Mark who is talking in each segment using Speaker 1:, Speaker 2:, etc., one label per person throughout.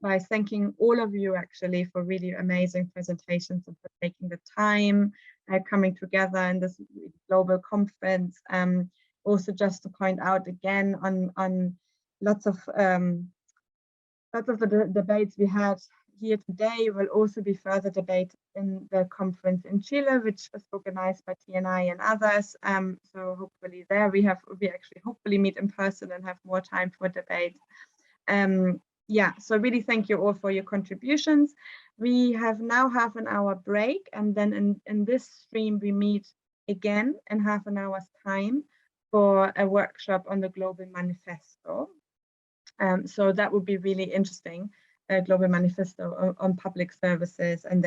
Speaker 1: by thanking all of you actually for really amazing presentations and for taking the time coming together in this global conference. Also, just to point out again on lots of the debates we had here today will also be further debated in the conference in Chile, which is organized by TNI and others. So hopefully there we actually hopefully meet in person and have more time for debate. Yeah, so really thank you all for your contributions. We have now half an hour break, and then in this stream we meet again in half an hour's time for a workshop on the Global Manifesto. So that would be really interesting, Global Manifesto on public services, and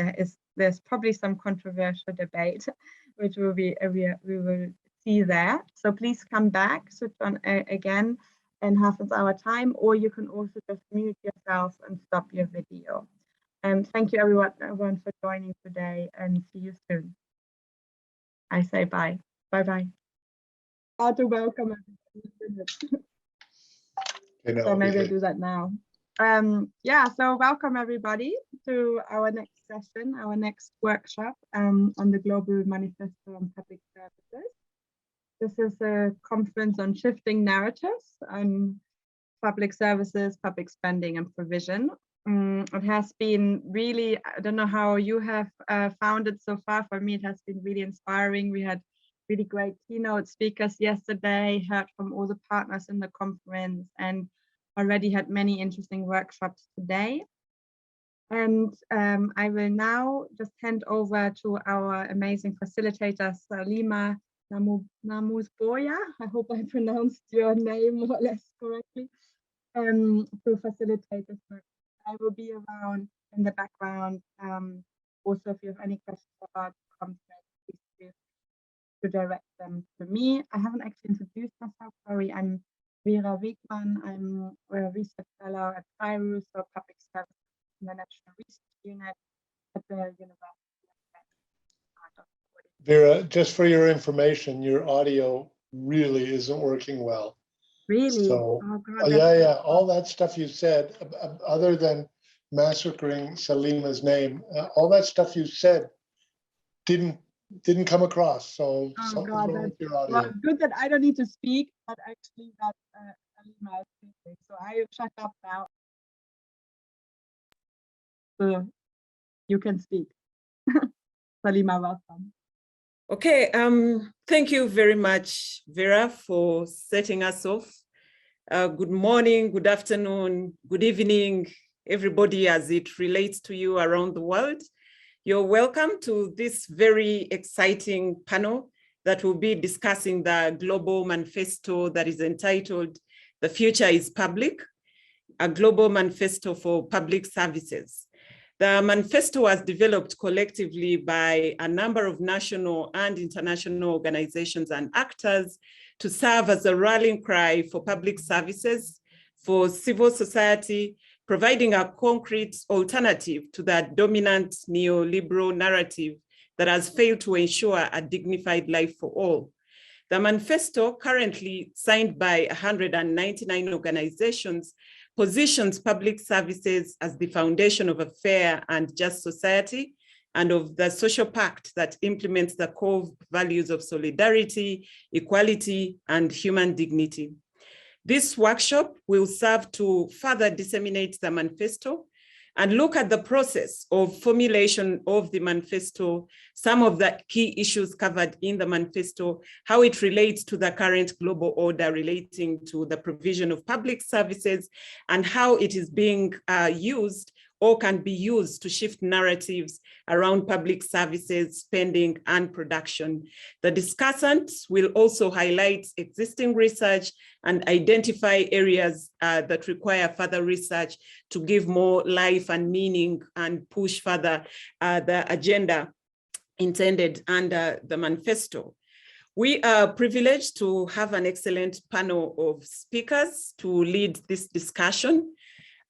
Speaker 1: there's probably some controversial debate, which will be we will see there. So please come back, switch on again in half an hour time, or you can also just mute yourself and stop your video. Thank you everyone for joining today, and see you soon. I say bye. Bye. How to welcome everybody. So maybe I'll do that now. Yeah, so welcome everybody to our next session, our next workshop on the Global Manifesto on Public Services. This is a conference on shifting narratives on public services, public spending and provision. It has been really, I don't know how you have found it so far. For me, it has been really inspiring. We had really great keynote speakers yesterday, heard from all the partners in the conference, and already had many interesting workshops today. And I will now just hand over to our amazing facilitator, Salima Namusboya. I hope I pronounced your name more or less correctly, to facilitate this work. I will be around in the background. Also, if you have any questions about the conference, please feel to direct them to me. I haven't actually introduced myself, sorry. I'm Vera Wiegmann. I'm a research fellow at CIRUS, or Public Services in the National Research Unit at the University of
Speaker 2: Vera, just for your information, your audio really isn't working well.
Speaker 1: Really?
Speaker 2: So,
Speaker 1: oh, God,
Speaker 2: yeah, all that stuff you said, other than massacring Salima's name, all that stuff you said didn't come across. So something's wrong with your audio.
Speaker 1: Well, good that I don't need to speak, but actually that Salima is speaking. So I shut up now. So you can speak. Salima, welcome.
Speaker 3: Okay, thank you very much, Vera, for setting us off. Good morning, good afternoon, good evening, everybody as it relates to you around the world. You're welcome to this very exciting panel that will be discussing the Global Manifesto that is entitled "The Future is Public," a Global Manifesto for Public Services. The manifesto was developed collectively by a number of national and international organizations and actors to serve as a rallying cry for public services, for civil society, providing a concrete alternative to that dominant neoliberal narrative that has failed to ensure a dignified life for all. The manifesto, currently signed by 199 organizations, positions public services as the foundation of a fair and just society and of the social pact that implements the core values of solidarity, equality, and human dignity. This workshop will serve to further disseminate the manifesto and look at the process of formulation of the manifesto, some of the key issues covered in the manifesto, how it relates to the current global order relating to the provision of public services, and how it is being used or can be used to shift narratives around public services, spending, and production. The discussants will also highlight existing research and identify areas that require further research to give more life and meaning and push further the agenda intended under the manifesto. We are privileged to have an excellent panel of speakers to lead this discussion.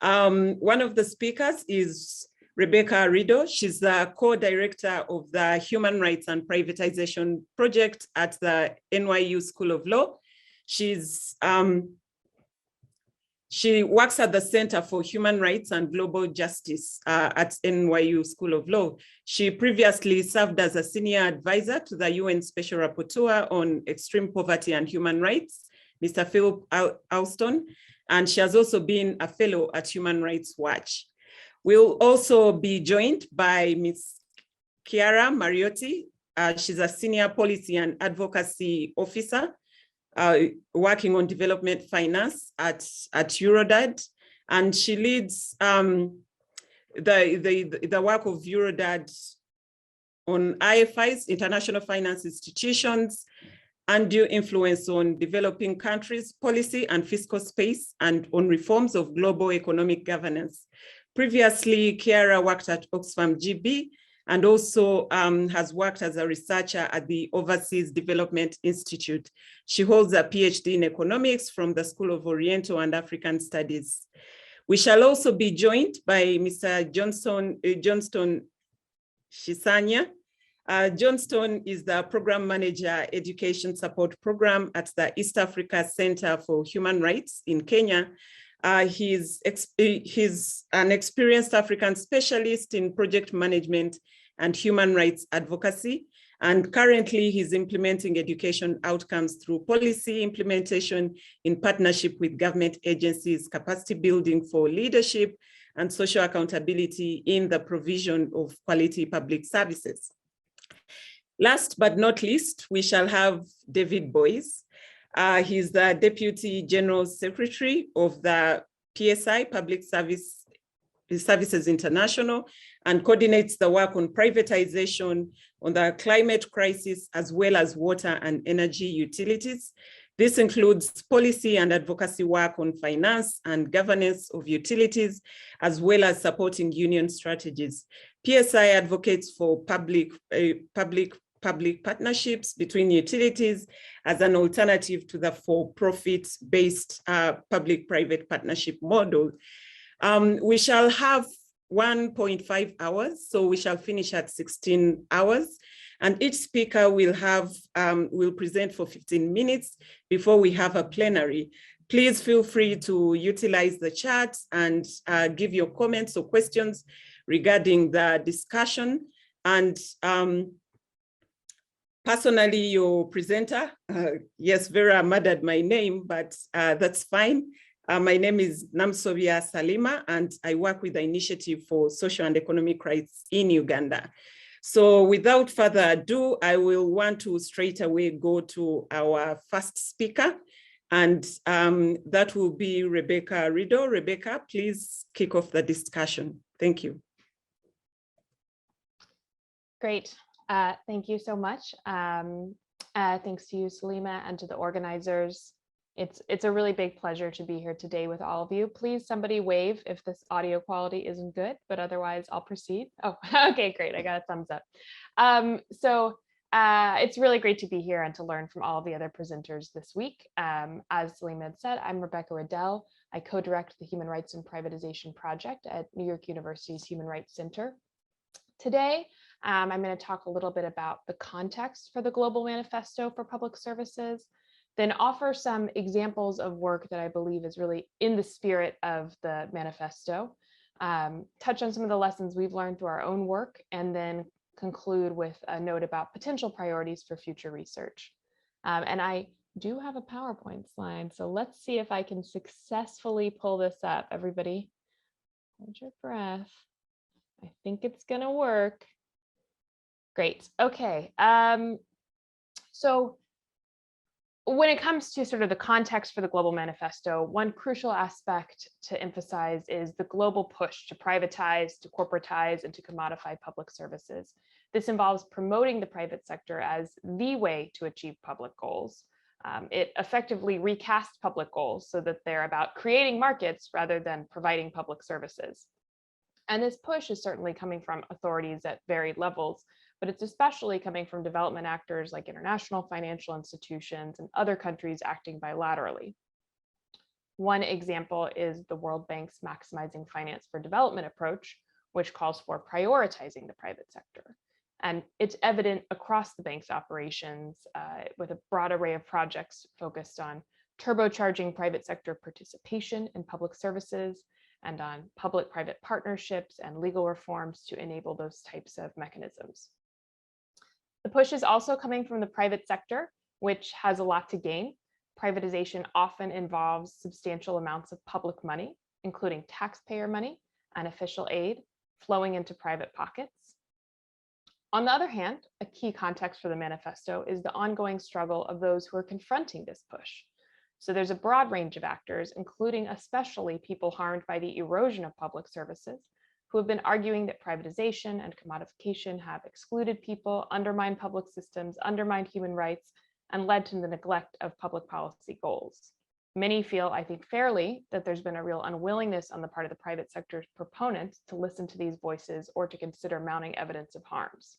Speaker 3: One of the speakers is Rebecca Riddell. She's the co-director of the Human Rights and Privatization Project at the NYU School of Law. She's She works at the Center for Human Rights and Global Justice at NYU School of Law. She previously served as a senior advisor to the UN Special Rapporteur on Extreme Poverty and Human Rights, Mr. Philip Johnstone, and she has also been a fellow at Human Rights Watch. We'll also be joined by Ms. Chiara Mariotti. She's a senior policy and advocacy officer working on development finance at Eurodad, and she leads the work of Eurodad on IFIs, international finance institutions, undue influence on developing countries, policy and fiscal space, and on reforms of global economic governance. Previously, Chiara worked at Oxfam GB and also has worked as a researcher at the Overseas Development Institute. She holds a PhD in economics from the School of Oriental and African Studies. We shall also be joined by Mr. Johnstone Shishanya. Johnstone is the Program Manager Education Support Program at the East Africa Center for Human Rights in Kenya. He's an experienced African specialist in project management and human rights advocacy. And currently he's implementing education outcomes through policy implementation in partnership with government agencies, capacity building for leadership and social accountability in the provision of quality public services. Last but not least, we shall have David Boyce. He's the Deputy General Secretary of the PSI, Public Services International, and coordinates the work on privatization, on the climate crisis, as well as water and energy utilities. This includes policy and advocacy work on finance and governance of utilities, as well as supporting union strategies. PSI advocates for public partnerships between utilities as an alternative to the for-profit based public-private partnership model. We shall have 1.5 hours, so we shall finish at 16 hours. And each speaker will present for 15 minutes before we have a plenary. Please feel free to utilize the chat and give your comments or questions regarding the discussion. And personally, your presenter, yes, Vera murdered my name, but that's fine. My name is Namsovia Salima, and I work with the Initiative for Social and Economic Rights in Uganda. So without further ado, I will want to straight away go to our first speaker, and that will be Rebecca Riddell. Rebecca, please kick off the discussion. Thank you.
Speaker 4: Great. Thank you so much. Thanks to you, Salima, and to the organizers. It's a really big pleasure to be here today with all of you. Please, somebody wave if this audio quality isn't good, but otherwise I'll proceed. Oh, okay, great. I got a thumbs up. It's really great to be here and to learn from all of the other presenters this week. As Salima had said, I'm Rebecca Riddell. I co-direct the Human Rights and Privatization Project at New York University's Human Rights Center. Today, I'm going to talk a little bit about the context for the Global Manifesto for Public Services, then offer some examples of work that I believe is really in the spirit of the manifesto, touch on some of the lessons we've learned through our own work, and then conclude with a note about potential priorities for future research. And I do have a PowerPoint slide, so let's see if I can successfully pull this up. Everybody, hold your breath. I think it's gonna work. Great, okay. So when it comes to sort of the context for the Global Manifesto, one crucial aspect to emphasize is the global push to privatize, to corporatize, and to commodify public services. This involves promoting the private sector as the way to achieve public goals. It effectively recasts public goals so that they're about creating markets rather than providing public services. And this push is certainly coming from authorities at varied levels, but it's especially coming from development actors like international financial institutions and other countries acting bilaterally. One example is the World Bank's Maximizing Finance for Development approach, which calls for prioritizing the private sector. And it's evident across the bank's operations with a broad array of projects focused on turbocharging private sector participation in public services, and on public-private partnerships and legal reforms to enable those types of mechanisms. The push is also coming from the private sector, which has a lot to gain. Privatization often involves substantial amounts of public money, including taxpayer money and official aid, flowing into private pockets. On the other hand, a key context for the manifesto is the ongoing struggle of those who are confronting this push. So there's a broad range of actors, including especially people harmed by the erosion of public services, who have been arguing that privatization and commodification have excluded people, undermined public systems, undermined human rights, and led to the neglect of public policy goals. Many feel, I think fairly, that there's been a real unwillingness on the part of the private sector's proponents to listen to these voices or to consider mounting evidence of harms.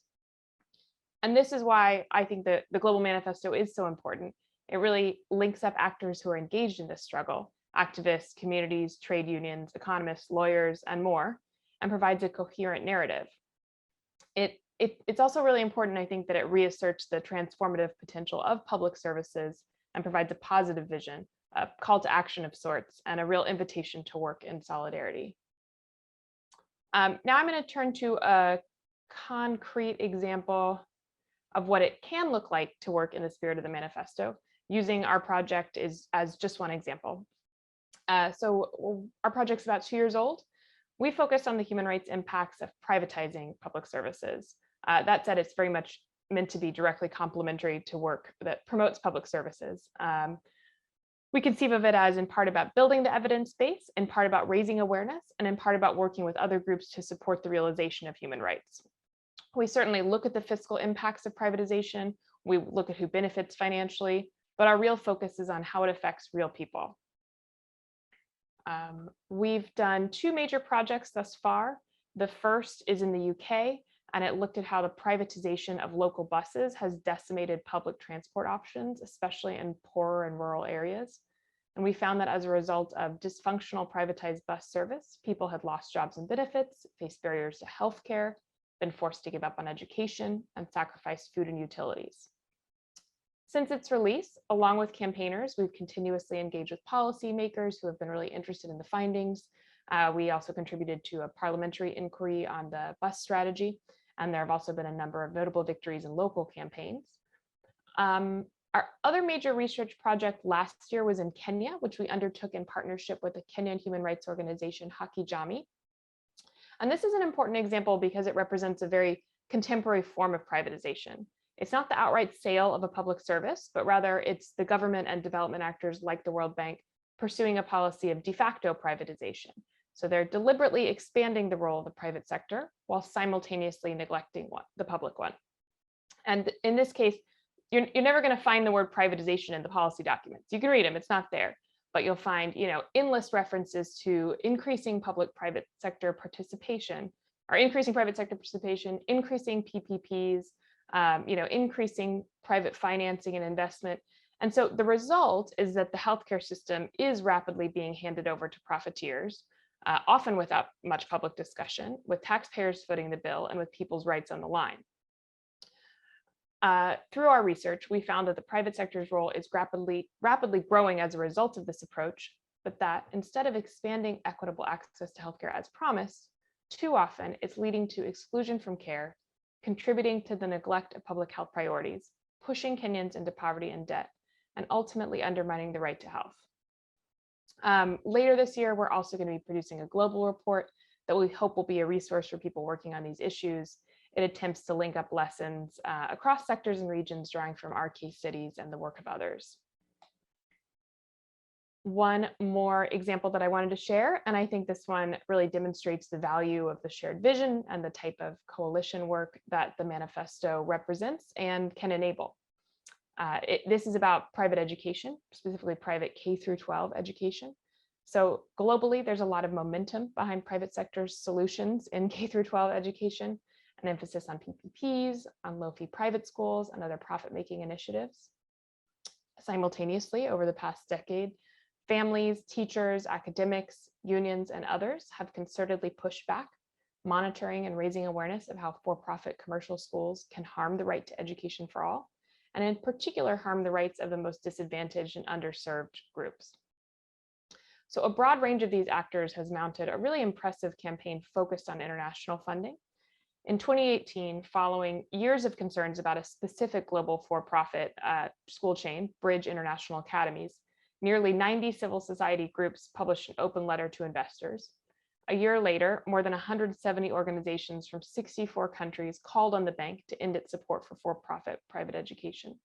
Speaker 4: And this is why I think that the Global Manifesto is so important. It really links up actors who are engaged in this struggle, activists, communities, trade unions, economists, lawyers, and more, and provides a coherent narrative. It's also really important, I think, that it reasserts the transformative potential of public services and provides a positive vision, a call to action of sorts, and a real invitation to work in solidarity. Now I'm going to turn to a concrete example of what it can look like to work in the spirit of the manifesto, using our project as just one example. So our project's about 2 years old. We focused on the human rights impacts of privatizing public services. That said, it's very much meant to be directly complementary to work that promotes public services. We conceive of it as in part about building the evidence base, in part about raising awareness, and in part about working with other groups to support the realization of human rights. We certainly look at the fiscal impacts of privatization. We look at who benefits financially, but our real focus is on how it affects real people. We've done 2 major projects thus far. The first is in the UK, and it looked at how the privatization of local buses has decimated public transport options, especially in poorer and rural areas. And we found that as a result of dysfunctional privatized bus service, people had lost jobs and benefits, faced barriers to healthcare, been forced to give up on education, and sacrifice food and utilities. Since its release, along with campaigners, we've continuously engaged with policymakers who have been really interested in the findings. We also contributed to a parliamentary inquiry on the bus strategy, and there have also been a number of notable victories in local campaigns. Our other major research project last year was in Kenya, which we undertook in partnership with the Kenyan human rights organization Haki Jamii. And this is an important example because it represents a very contemporary form of privatization. It's not the outright sale of a public service, but rather it's the government and development actors like the World Bank pursuing a policy of de facto privatization. So they're deliberately expanding the role of the private sector while simultaneously neglecting the public one. And in this case, you're never going to find the word privatization in the policy documents. You can read them, it's not there. But you'll find, endless references to increasing public-private sector participation, or increasing private sector participation, increasing PPPs, increasing private financing and investment. And so the result is that the healthcare system is rapidly being handed over to profiteers, often without much public discussion, with taxpayers footing the bill and with people's rights on the line. Through our research, we found that the private sector's role is rapidly growing as a result of this approach, but that instead of expanding equitable access to healthcare as promised, too often it's leading to exclusion from care, contributing to the neglect of public health priorities, pushing Kenyans into poverty and debt, and ultimately undermining the right to health. Later this year, we're also going to be producing a global report that we hope will be a resource for people working on these issues. It attempts to link up lessons across sectors and regions, drawing from our case studies and the work of others. One more example that I wanted to share, and I think this one really demonstrates the value of the shared vision and the type of coalition work that the manifesto represents and can enable. This is about private education, specifically private K-12 education. So globally, there's a lot of momentum behind private sector solutions in K-12 education, an emphasis on PPPs, on low-fee private schools, and other profit-making initiatives. Simultaneously, over the past decade, families, teachers, academics, unions, and others have concertedly pushed back, monitoring and raising awareness of how for-profit commercial schools can harm the right to education for all, and in particular harm the rights of the most disadvantaged and underserved groups. So a broad range of these actors has mounted a really impressive campaign focused on international funding. In 2018, following years of concerns about a specific global for-profit school chain, Bridge International Academies, nearly 90 civil society groups published an open letter to investors. A year later, more than 170 organizations from 64 countries called on the bank to end its support for-profit private education.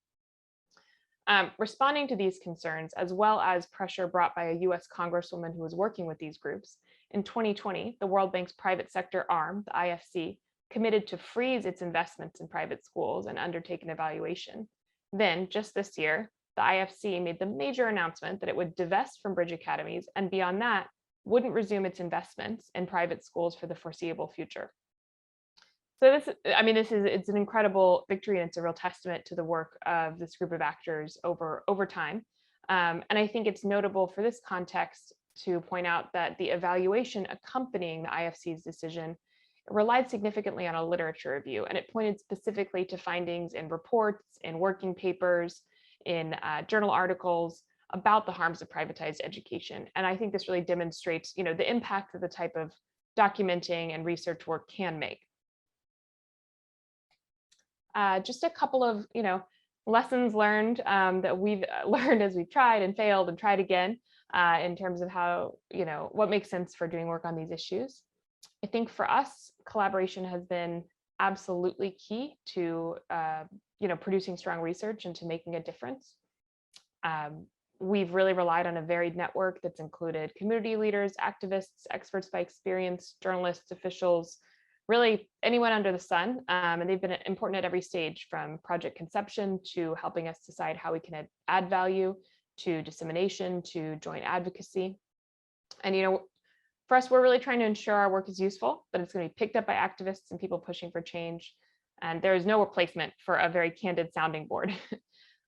Speaker 4: Responding to these concerns, as well as pressure brought by a US congresswoman who was working with these groups, in 2020, the World Bank's private sector arm, the IFC, committed to freeze its investments in private schools and undertake an evaluation. Then, just this year, the IFC made the major announcement that it would divest from Bridge Academies, and beyond that, wouldn't resume its investments in private schools for the foreseeable future. So it's an incredible victory, and it's a real testament to the work of this group of actors over time. And I think it's notable for this context to point out that the evaluation accompanying the IFC's decision relied significantly on a literature review, and it pointed specifically to findings in reports, in working papers, in journal articles about the harms of privatized education. And I think this really demonstrates, the impact that the type of documenting and research work can make. Just a couple of, lessons learned that we've learned as we've tried and failed and tried again in terms of how, what makes sense for doing work on these issues. I think for us, collaboration has been absolutely key to, producing strong research and to making a difference. We've really relied on a varied network that's included community leaders, activists, experts by experience, journalists, officials, really anyone under the sun. And they've been important at every stage, from project conception to helping us decide how we can add value, to dissemination, to joint advocacy. And, for us, we're really trying to ensure our work is useful, that it's going to be picked up by activists and people pushing for change. And there is no replacement for a very candid sounding board.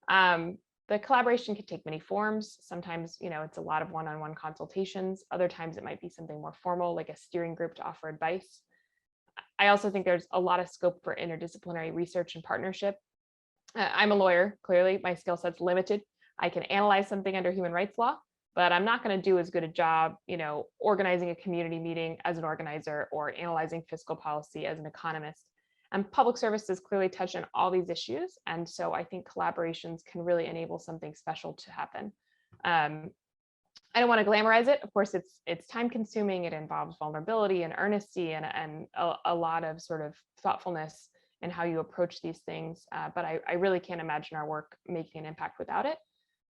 Speaker 4: The collaboration can take many forms. Sometimes, it's a lot of one-on-one consultations. Other times it might be something more formal, like a steering group to offer advice. I also think there's a lot of scope for interdisciplinary research and partnership. I'm a lawyer, clearly, my skill set's limited. I can analyze something under human rights law, but I'm not going to do as good a job, organizing a community meeting as an organizer or analyzing fiscal policy as an economist. And public services clearly touch on all these issues. And so I think collaborations can really enable something special to happen. I don't want to glamorize it. Of course, it's time consuming. It involves vulnerability and earnesty and a lot of sort of thoughtfulness in how you approach these things. But I really can't imagine our work making an impact without it.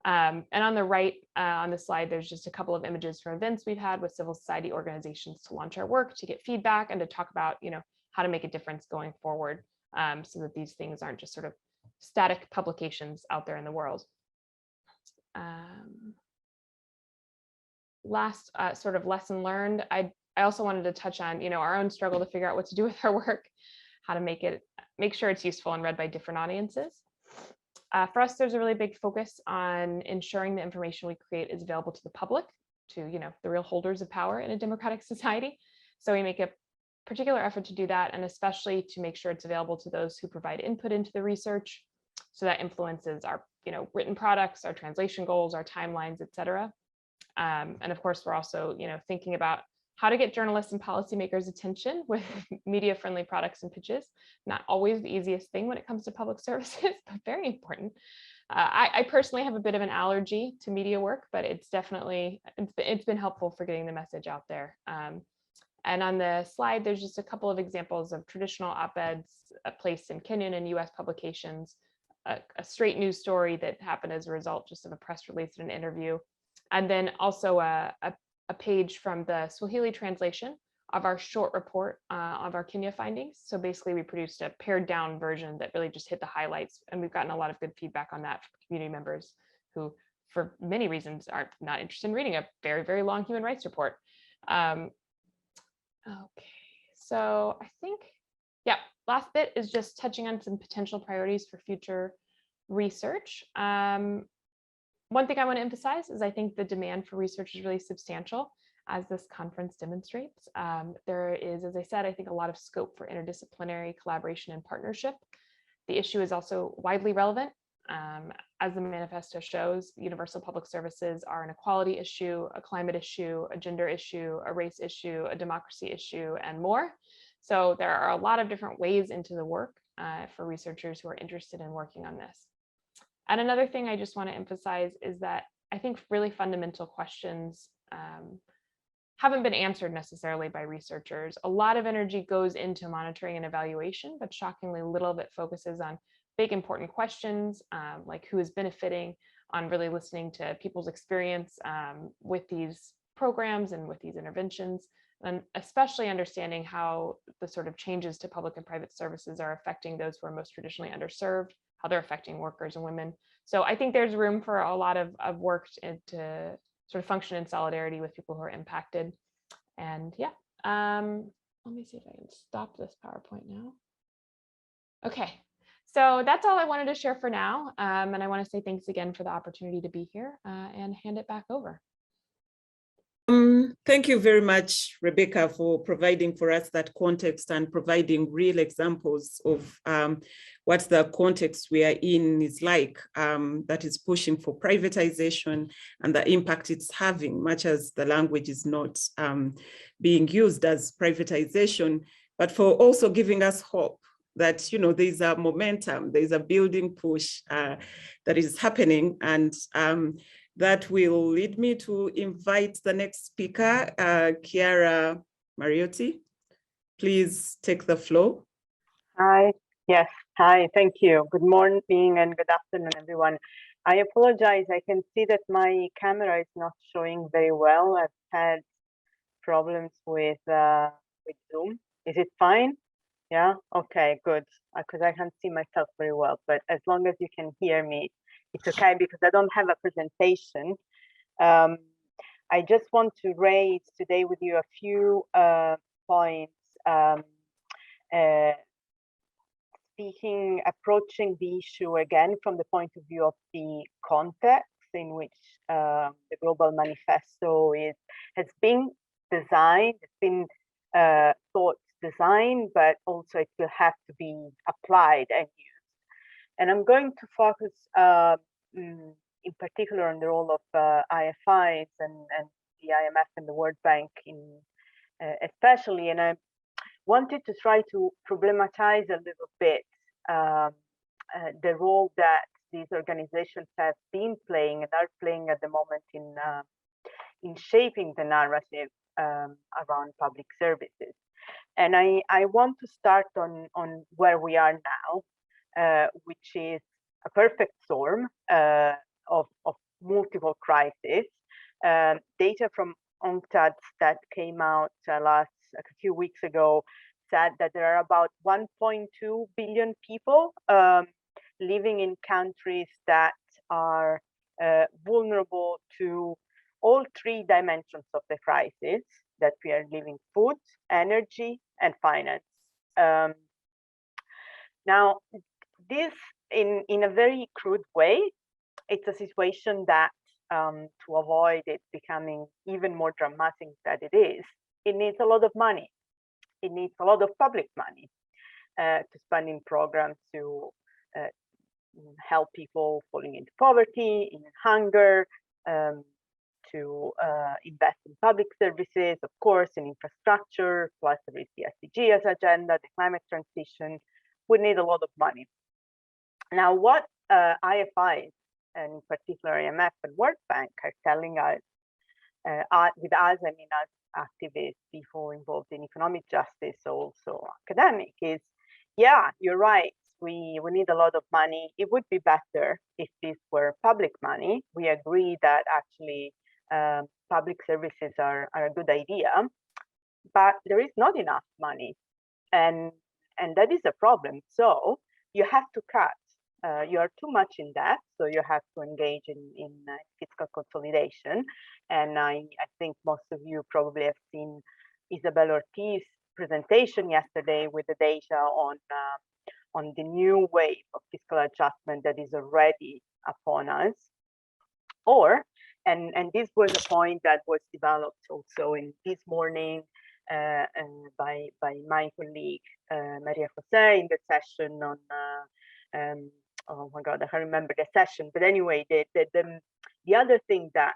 Speaker 4: And on the right, on the slide, there's just a couple of images from events we've had with civil society organizations to launch our work, to get feedback, and to talk about, how to make a difference going forward, so that these things aren't just sort of static publications out there in the world. Last sort of lesson learned, I also wanted to touch on, our own struggle to figure out what to do with our work, how to make sure it's useful and read by different audiences. For us, there's a really big focus on ensuring the information we create is available to the public, to the real holders of power in a democratic society. So we make a particular effort to do that, and especially to make sure it's available to those who provide input into the research. So that influences our written products, our translation goals, our timelines, et cetera. And of course, we're also thinking about how to get journalists and policymakers' attention with media-friendly products and pitches. Not always the easiest thing when it comes to public services, but very important. I personally have a bit of an allergy to media work, but it's definitely, it's been helpful for getting the message out there. And on the slide, there's just a couple of examples of traditional op-eds placed in Kenyan and US publications, a straight news story that happened as a result just of a press release and an interview. And then also a page from the Swahili translation of our short report of our Kenya findings. So basically we produced a pared down version that really just hit the highlights, and we've gotten a lot of good feedback on that from community members who, for many reasons, are not interested in reading a very, very long human rights report. Okay, so I think, yeah, last bit is just touching on some potential priorities for future research. One thing I want to emphasize is I think the demand for research is really substantial, as this conference demonstrates. There is, as I said, I think a lot of scope for interdisciplinary collaboration and partnership. The issue is also widely relevant. As the manifesto shows, universal public services are an equality issue, a climate issue, a gender issue, a race issue, a democracy issue, and more. So there are a lot of different ways into the work for researchers who are interested in working on this. And another thing I just want to emphasize is that I think really fundamental questions haven't been answered necessarily by researchers. A lot of energy goes into monitoring and evaluation, but shockingly little of it focuses on big important questions like who is benefiting, on really listening to people's experience with these programs and with these interventions, and especially understanding how the sort of changes to public and private services are affecting those who are most traditionally underserved, how they're affecting workers and women. So I think there's room for a lot of work to sort of function in solidarity with people who are impacted. And yeah, let me see if I can stop this PowerPoint now. Okay, so that's all I wanted to share for now. And I want to say thanks again for the opportunity to be here and hand it back over.
Speaker 3: Thank you very much, Rebecca, for providing for us that context and providing real examples of what the context we are in is like, that is pushing for privatization and the impact it's having, much as the language is not being used as privatization, but for also giving us hope that, you know, there's a momentum, there's a building push that is happening, and that will lead me to invite the next speaker, Chiara Mariotti. Please take the floor.
Speaker 5: Hi, yes, hi, thank you. Good morning and good afternoon, everyone. I apologize, I can see that my camera is not showing very well. I've had problems with Zoom. Is it fine? Yeah, okay, good, because I can't see myself very well, but as long as you can hear me, it's okay, because I don't have a presentation. I just want to raise today with you a few points, approaching the issue again from the point of view of the context in which the Global Manifesto has been designed, it's been thought designed, but also it will have to be applied and used. And I'm going to focus in particular on the role of IFIs and the IMF and the World Bank especially. And I wanted to try to problematize a little bit the role that these organizations have been playing and are playing at the moment in shaping the narrative around public services. And I want to start on where we are now, which is a perfect storm of multiple crises. Data from UNCTAD that came out a few weeks ago said that there are about 1.2 billion people living in countries that are vulnerable to all three dimensions of the crisis that we are living: food, energy, and finance. Now, this, in a very crude way, it's a situation that, to avoid it becoming even more dramatic than it is, it needs a lot of money. It needs a lot of public money to spend in programs to help people falling into poverty, in hunger, to invest in public services, of course, in infrastructure, plus there is the SDGs agenda, the climate transition. We need a lot of money. Now, what IFIs, and in particular IMF and World Bank, are telling us, with us, I mean as activists, people involved in economic justice, also academic, is, yeah, you're right, we need a lot of money. It would be better if this were public money. We agree that actually public services are a good idea, but there is not enough money, and that is a problem. So you have to cut. You are too much in debt, so you have to engage in fiscal consolidation. And I think most of you probably have seen Isabel Ortiz's presentation yesterday with the data on the new wave of fiscal adjustment that is already upon us. And this was a point that was developed also in this morning by my colleague Maria Jose in the session oh my God, I can't remember the session, but anyway, the other thing that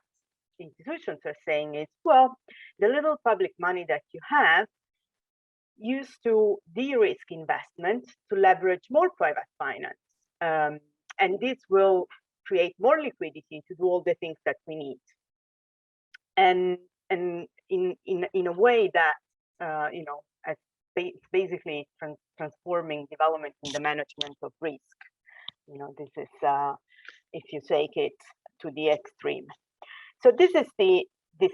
Speaker 5: institutions are saying is, well, the little public money that you have used to de-risk investment to leverage more private finance. And this will create more liquidity to do all the things that we need. And in a way that, you know, it's basically transforming development in the management of risk. You know, this is, if you take it to the extreme. So this is the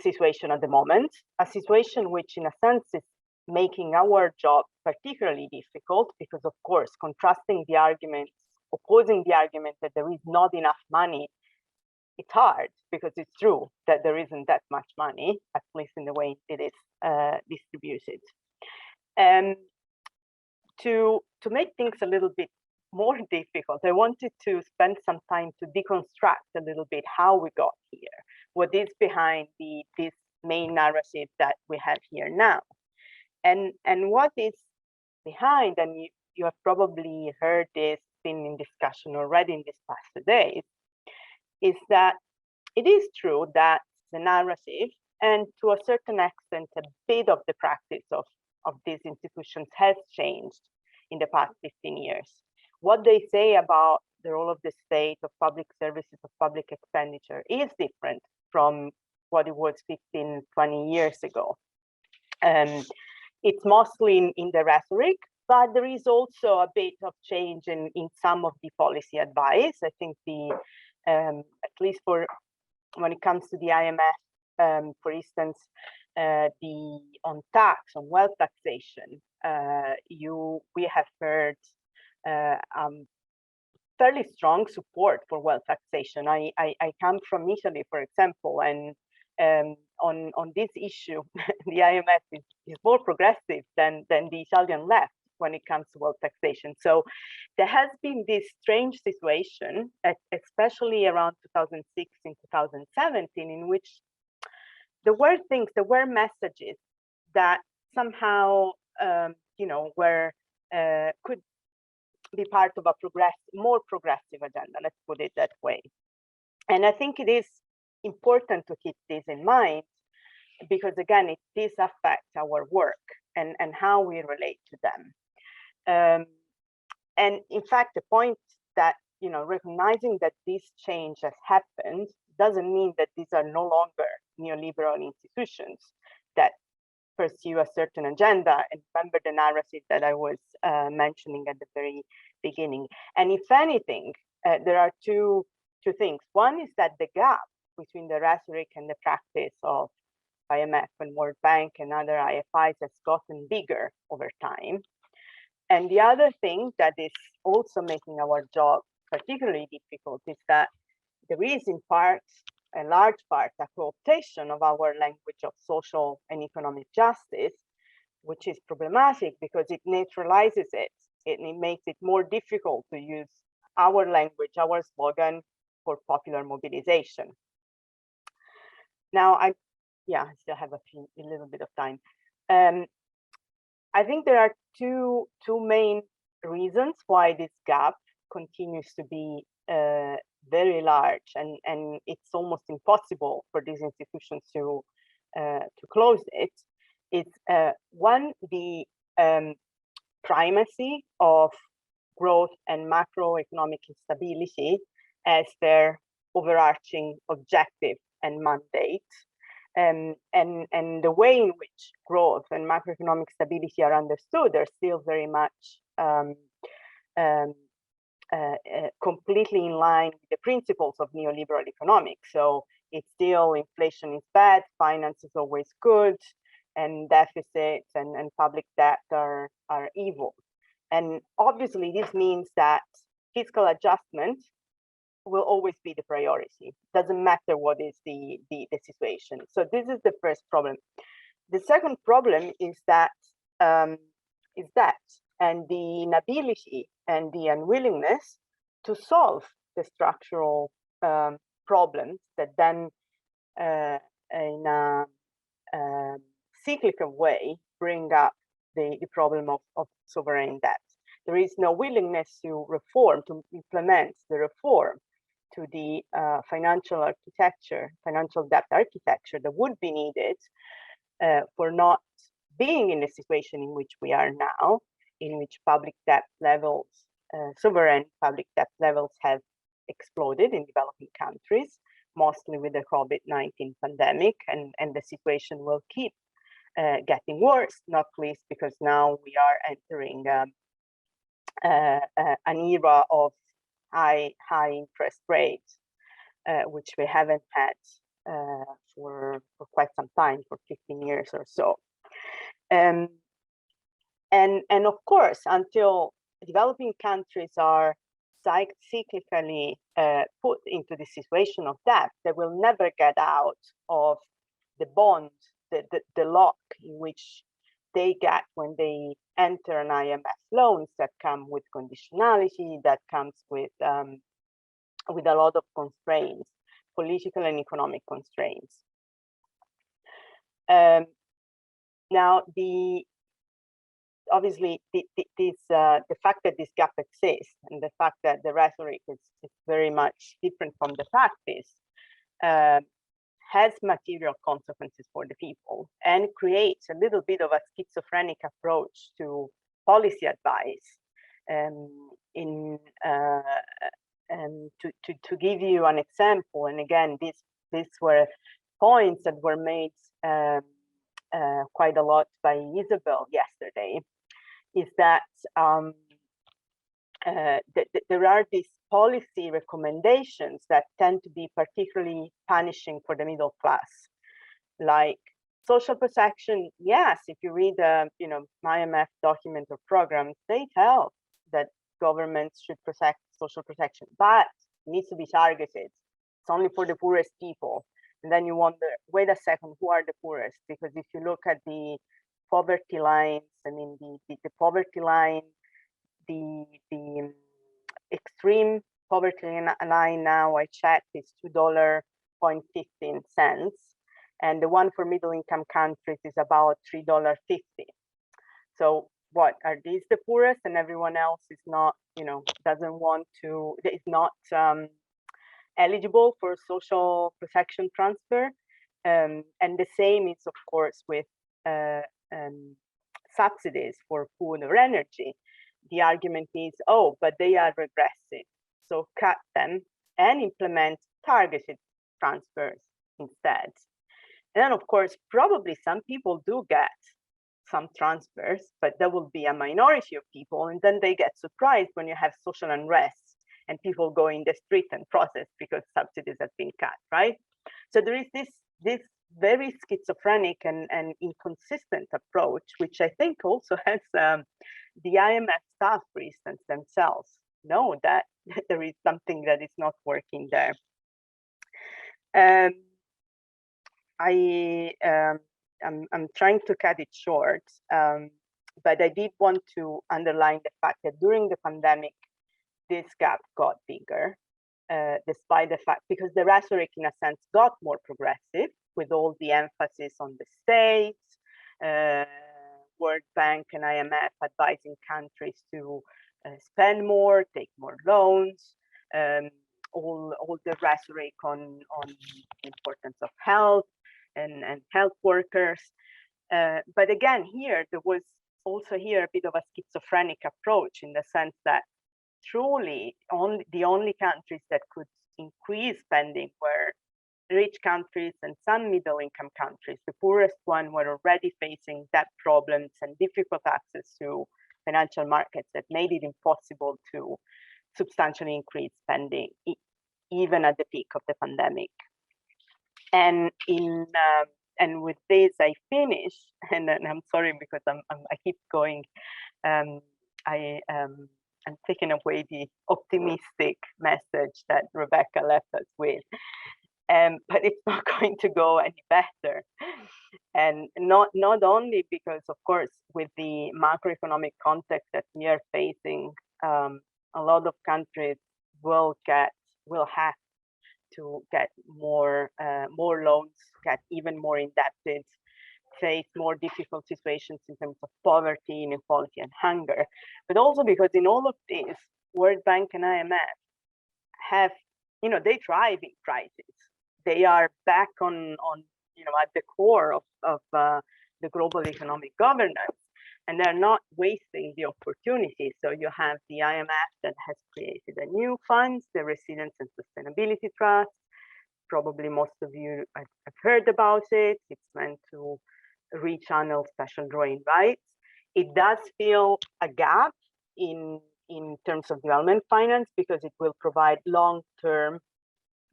Speaker 5: situation at the moment, a situation which in a sense is making our job particularly difficult because, of course, contrasting the arguments, opposing the argument that there is not enough money, it's hard because it's true that there isn't that much money, at least in the way it is distributed. And to make things a little bit more difficult, I wanted to spend some time to deconstruct a little bit how we got here, what is behind this main narrative that we have here now. And what is behind, and you have probably heard this, been in discussion already in these past 2 days, is that it is true that the narrative, and to a certain extent, a bit of the practice of these institutions has changed in the past 15 years. What they say about the role of the state, of public services, of public expenditure is different from what it was 15, 20 years ago. It's mostly in the rhetoric, but there is also a bit of change in some of the policy advice. I think at least for when it comes to the IMF, for instance, on tax, on wealth taxation, we have heard fairly strong support for wealth taxation. I come from Italy, for example, and on this issue, the IMF is more progressive than the Italian left when it comes to wealth taxation. So there has been this strange situation, especially around 2006 and 2017, in which there were messages that somehow, you know, could be part of a more progressive agenda, let's put it that way. And I think it is important to keep this in mind, because again, this affects our work and how we relate to them. And in fact, the point that, you know, recognizing that this change has happened doesn't mean that these are no longer neoliberal institutions that pursue a certain agenda. And remember the narrative that I was mentioning at the very beginning. And if anything, there are two things. One is that the gap between the rhetoric and the practice of IMF and World Bank and other IFIs has gotten bigger over time. And the other thing that is also making our job particularly difficult is that there is in part, a large part, a co-optation of our language of social and economic justice, which is problematic because it neutralizes it. It makes it more difficult to use our language, our slogan for popular mobilization. Now, I still have a little bit of time. I think there are two main reasons why this gap continues to be very large, and it's almost impossible for these institutions to close it. It's one, the primacy of growth and macroeconomic instability as their overarching objective and mandate. And the way in which growth and macroeconomic stability are understood are still very much completely in line with the principles of neoliberal economics. So it's still inflation is bad, finance is always good, and deficits and public debt are evil. And obviously this means that fiscal adjustment will always be the priority. Doesn't matter what is the situation. So this is the first problem. The second problem is that and the inability and the unwillingness to solve the structural problems that then in a cyclical way bring up the problem of sovereign debt. there is no willingness to reform, to implement the reform to the financial debt architecture that would be needed for not being in the situation in which we are now, in which public debt levels, sovereign public debt levels have exploded in developing countries, mostly with the COVID-19 pandemic, and the situation will keep getting worse, not least because now we are entering an era of high interest rates, which we haven't had for quite some time, for 15 years or so. And of course, until developing countries are cyclically put into the situation of debt, they will never get out of the bond, the lock in which they get when they enter an IMF loans that come with conditionality, that comes with a lot of constraints, political and economic constraints. Now, obviously, the fact that this gap exists and the fact that the rhetoric is very much different from the practice has material consequences for the people and creates a little bit of a schizophrenic approach to policy advice. To give you an example, and again, these were points that were made quite a lot by Isabel yesterday, is that there are these policy recommendations that tend to be particularly punishing for the middle class, like social protection. Yes, if you read IMF document or programs, they tell that governments should protect social protection, but it needs to be targeted. It's only for the poorest people. And then you wonder, wait a second, who are the poorest? Because if you look at the poverty lines, I mean, the poverty line, the extreme poverty line now, I checked, is $2.15, and the one for middle income countries is about $3.50. So what, are these the poorest and everyone else is not, doesn't want to, is not eligible for social protection transfer? And the same is, of course, with subsidies for food or energy. The argument is, oh, but they are regressive, so cut them and implement targeted transfers instead. And then, of course, probably some people do get some transfers, but there will be a minority of people, and then they get surprised when you have social unrest and people go in the street and protest because subsidies have been cut, right? So there is this very schizophrenic and inconsistent approach, which I think also has the IMF staff, for instance, themselves know that there is something that is not working there. I'm trying to cut it short, but I did want to underline the fact that during the pandemic, this gap got bigger, despite the fact, because the rhetoric, in a sense, got more progressive with all the emphasis on the states, World Bank and IMF advising countries to spend more, take more loans, all the rhetoric on the importance of health and health workers. But again, here, there was also here a bit of a schizophrenic approach, in the sense that truly the only countries that could increase spending were rich countries and some middle income countries. The poorest one were already facing debt problems and difficult access to financial markets that made it impossible to substantially increase spending, even at the peak of the pandemic. And and with this, I finish, and I'm sorry because I keep going. I'm taking away the optimistic message that Rebecca left us with, but it's not going to go any better. And not only because, of course, with the macroeconomic context that we are facing, a lot of countries will have to get more loans, get even more indebted face more difficult situations in terms of poverty, inequality, and hunger, but also because in all of this, World Bank and IMF have, they thrive in crisis. They are back on at the core of the global economic governance, and they're not wasting the opportunity. So you have the IMF that has created a new fund, the Resilience and Sustainability Trust. Probably most of you have heard about it. It's meant to rechannel special drawing rights. It does fill a gap in terms of development finance because it will provide long-term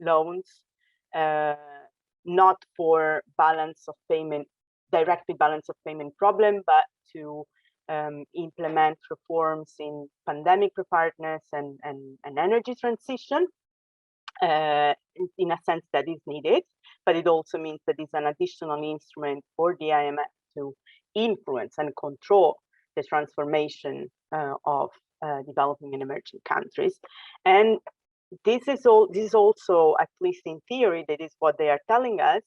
Speaker 5: loans, not for balance of payment, directly balance of payment problem, but to implement reforms in pandemic preparedness and energy transition in a sense that is needed. But it also means that it's an additional instrument for the IMF to influence and control the transformation of developing and emerging countries. And this is also, at least in theory, that is what they are telling us.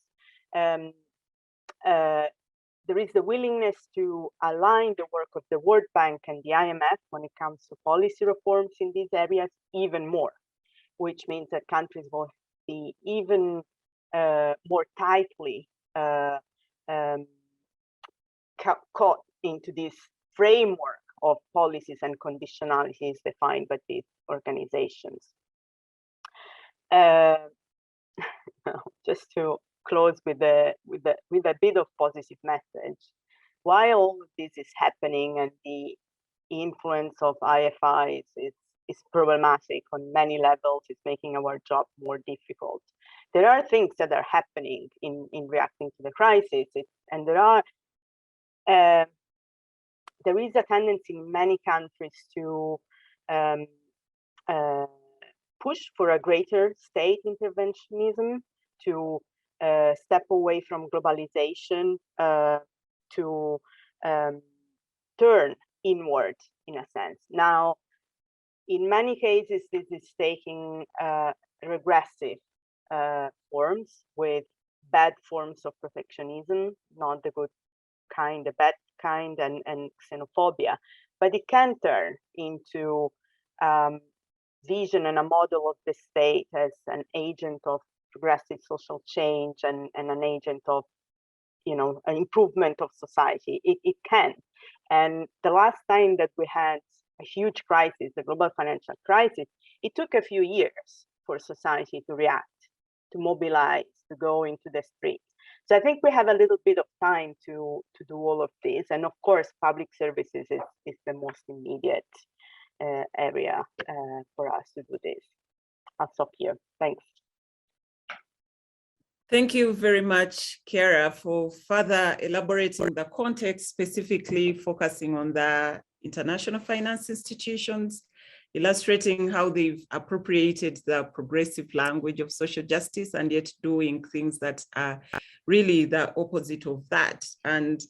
Speaker 5: There is the willingness to align the work of the World Bank and the IMF when it comes to policy reforms in these areas even more, which means that countries will be even more tightly caught into this framework of policies and conditionalities defined by these organizations. Just to close with a bit of positive message. While all of this is happening and the influence of IFIs is problematic on many levels, it's making our job more difficult. There are things that are happening in reacting to the crisis, and there is a tendency in many countries to push for a greater state interventionism, to step away from globalization, to turn inward in a sense. Now, in many cases, this is taking regressive forms with bad forms of protectionism, not the good kind, the bad kind, and xenophobia. But it can turn into vision and a model of the state as an agent of progressive social change and an agent of, an improvement of society. It can. And the last time that we had a huge crisis, the global financial crisis, it took a few years for society to react, to mobilize, to go into the streets. So I think we have a little bit of time to do all of this. And of course, public services is the most immediate area for us to do this. I'll stop here. Thanks.
Speaker 3: Thank you very much, Chiara, for further elaborating the context, specifically focusing on the international finance institutions, illustrating how they've appropriated the progressive language of social justice and yet doing things that are really the opposite of that. And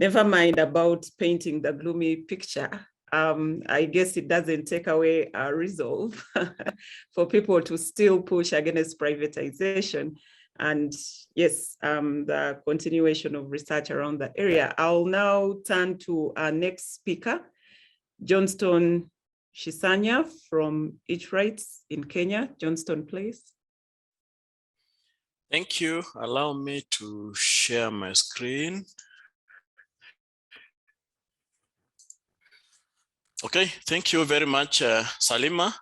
Speaker 3: never mind about painting the gloomy picture. I guess it doesn't take away our resolve for people to still push against privatization. And yes, the continuation of research around the area. I'll now turn to our next speaker, Johnstone Shishanya from Eachrights in Kenya. Johnstone, please.
Speaker 6: Thank you. Allow me to share my screen. Okay, thank you very much, Salima.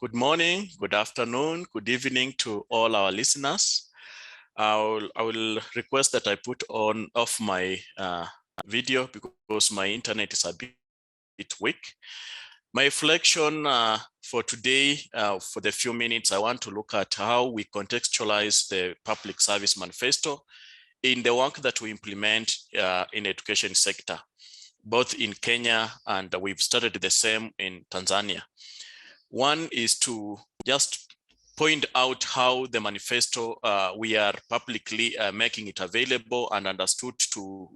Speaker 6: Good morning, good afternoon, good evening to all our listeners. I will request that I put off my video because my internet is a bit weak. My reflection for today, for the few minutes, I want to look at how we contextualize the public service manifesto in the work that we implement in the education sector, both in Kenya and we've started the same in Tanzania. One is to just point out how the manifesto, we are publicly making it available and understood to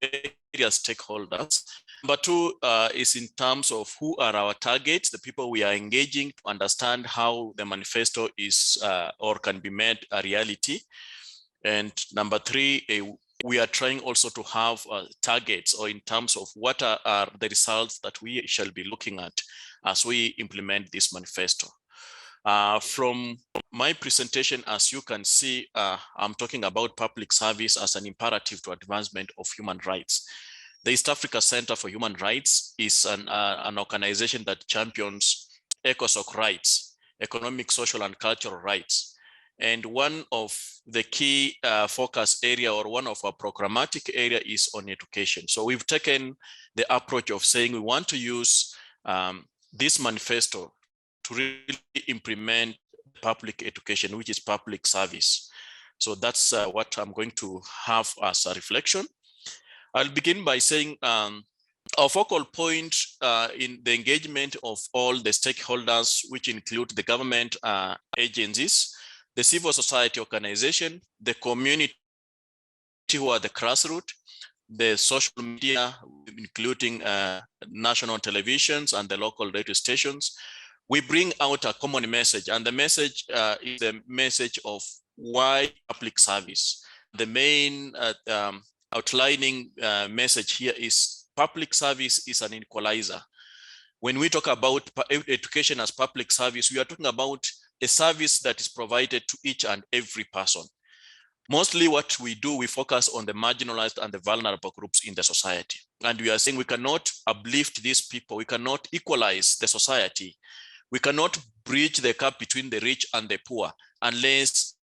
Speaker 6: various stakeholders. Number two is in terms of who are our targets, the people we are engaging to understand how the manifesto is or can be made a reality. And number three, we are trying also to have targets, or in terms of what are the results that we shall be looking at as we implement this manifesto. From my presentation, as you can see, I'm talking about public service as an imperative to advancement of human rights. The East Africa Center for Human Rights is an organization that champions ECOSOC rights, economic, social, and cultural rights. And one of the key focus area, or one of our programmatic area, is on education. So we've taken the approach of saying we want to use this manifesto to really implement public education, which is public service. So that's what I'm going to have as a reflection. I'll begin by saying our focal point in the engagement of all the stakeholders, which include the government agencies, the civil society organization, the community who are the grassroots, the social media, including national televisions and the local radio stations. We bring out a common message, and the message is the message of why public service. The main outlining message here is public service is an equalizer. When we talk about education as public service, we are talking about a service that is provided to each and every person. Mostly what we do, we focus on the marginalized and the vulnerable groups in the society. And we are saying we cannot uplift these people, we cannot equalize the society, we cannot bridge the gap between the rich and the poor unless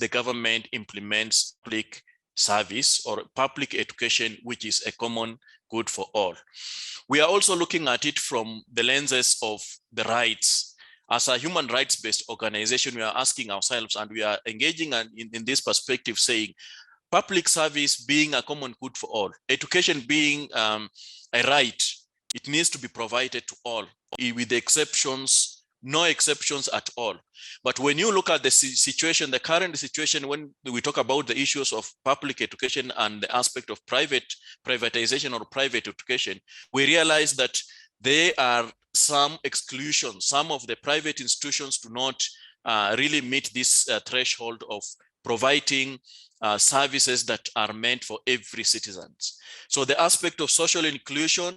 Speaker 6: the government implements public service or public education, which is a common good for all. We are also looking at it from the lenses of the rights. As a human rights-based organization, we are asking ourselves, and we are engaging in this perspective, saying public service being a common good for all, education being a right, it needs to be provided to all, with the exceptions, no exceptions at all. But when you look at the situation, the current situation, when we talk about the issues of public education and the aspect of privatization or private education, we realize that there are some exclusions. Some of the private institutions do not really meet this threshold of providing services that are meant for every citizen. So the aspect of social inclusion,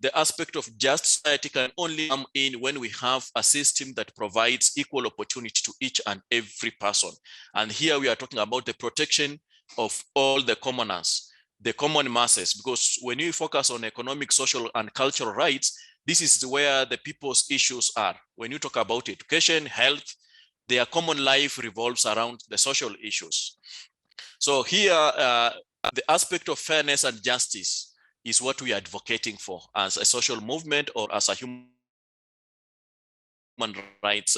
Speaker 6: the aspect of just society can only come in when we have a system that provides equal opportunity to each and every person. And here we are talking about the protection of all the commoners, the common masses, because when you focus on economic, social, and cultural rights, this is where the people's issues are. When you talk about education, health, their common life revolves around the social issues. So here, the aspect of fairness and justice is what we are advocating for as a social movement or as a human rights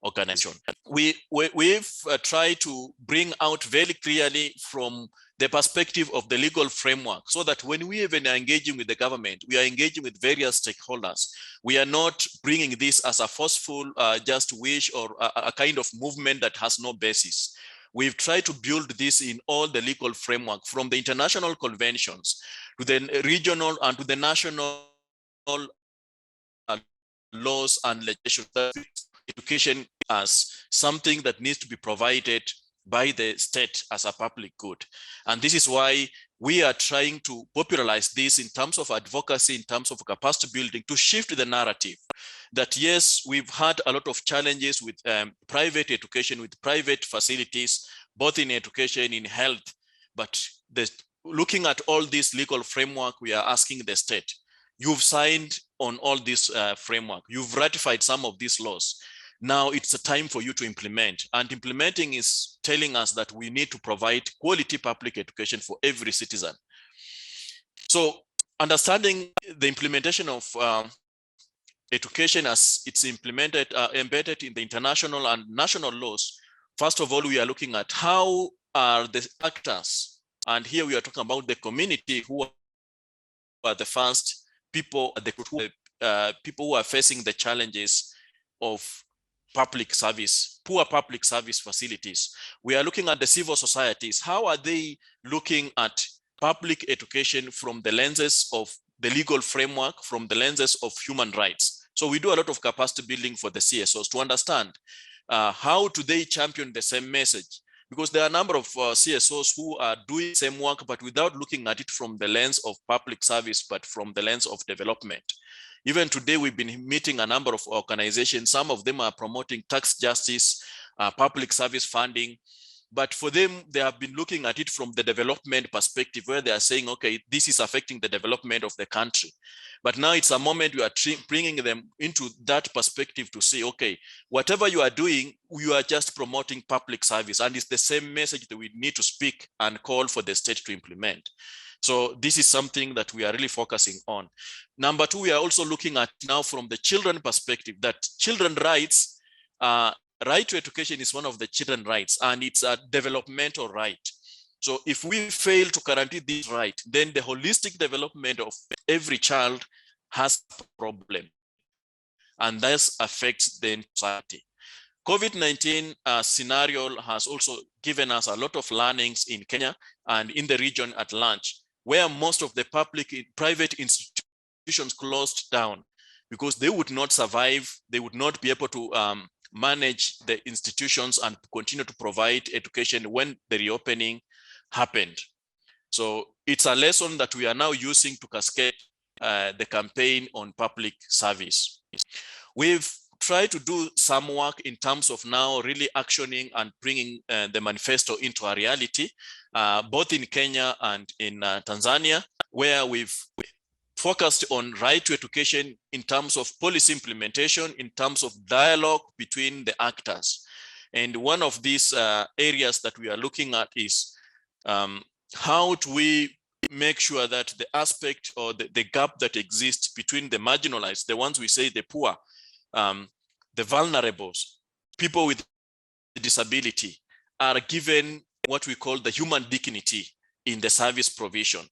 Speaker 6: organization. We've tried to bring out very clearly from the perspective of the legal framework, so that when we even are engaging with the government, we are engaging with various stakeholders. We are not bringing this as a forceful just wish or a kind of movement that has no basis. We've tried to build this in all the legal framework, from the international conventions to the regional and to the national laws and legislation. Education as something that needs to be provided by the state as a public good. And this is why we are trying to popularize this in terms of advocacy, in terms of capacity building, to shift the narrative that yes, we've had a lot of challenges with private education, with private facilities, both in education, in health, but looking at all this legal framework, we are asking the state, you've signed on all this framework, you've ratified some of these laws. Now it's a time for you to implement, and implementing is telling us that we need to provide quality public education for every citizen. So understanding the implementation of education as it's implemented, embedded in the international and national laws, first of all, we are looking at how are the actors, and here we are talking about the community who are the first people, people who are facing the challenges of public service, poor public service facilities. We are looking at the civil societies. How are they looking at public education from the lenses of the legal framework, from the lenses of human rights? So we do a lot of capacity building for the CSOs to understand how do they champion the same message? because there are a number of CSOs who are doing the same work, but without looking at it from the lens of public service, but from the lens of development. Even today, we've been meeting a number of organizations. Some of them are promoting tax justice, public service funding. But for them, they have been looking at it from the development perspective, where they are saying, okay, this is affecting the development of the country. But now it's a moment we are bringing them into that perspective to say, okay, whatever you are doing, you are just promoting public service. And it's the same message that we need to speak and call for the state to implement. So this is something that we are really focusing on. Number two, we are also looking at now from the children perspective, that children rights, right to education is one of the children rights, and it's a developmental right. So if we fail to guarantee this right, then the holistic development of every child has a problem, and this affects the society. COVID-19 scenario has also given us a lot of learnings in Kenya and in the region at large, where most of the private institutions closed down because they would not survive. They would not be able to manage the institutions and continue to provide education when the reopening happened. So it's a lesson that we are now using to cascade the campaign on public service. We've tried to do some work in terms of now really actioning and bringing the manifesto into a reality, both in Kenya and in Tanzania, where we've focused on right to education in terms of policy implementation, in terms of dialogue between the actors. And one of these areas that we are looking at is how do we make sure that the aspect or the gap that exists between the marginalized, the ones we say the poor, the vulnerables, people with disability, are given what we call the human dignity in the service provision,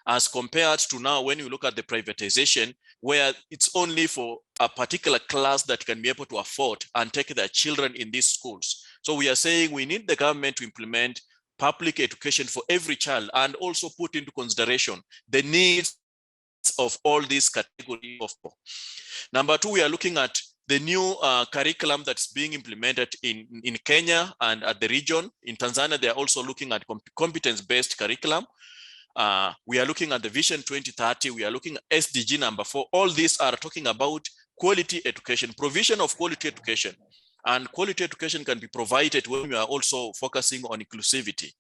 Speaker 6: as compared to now when you look at the privatization, where it's only for a particular class that can be able to afford and take their children in these schools. So we are saying we need the government to implement public education for every child and also put into consideration the needs of all these categories of people. Number two, we are looking at the new curriculum that's being implemented in Kenya and at the region. In Tanzania, they are also looking at competence-based curriculum. We are looking at the Vision 2030. We are looking at SDG number 4. All these are talking about quality education, provision of quality education. And quality education can be provided when we are also focusing on inclusivity.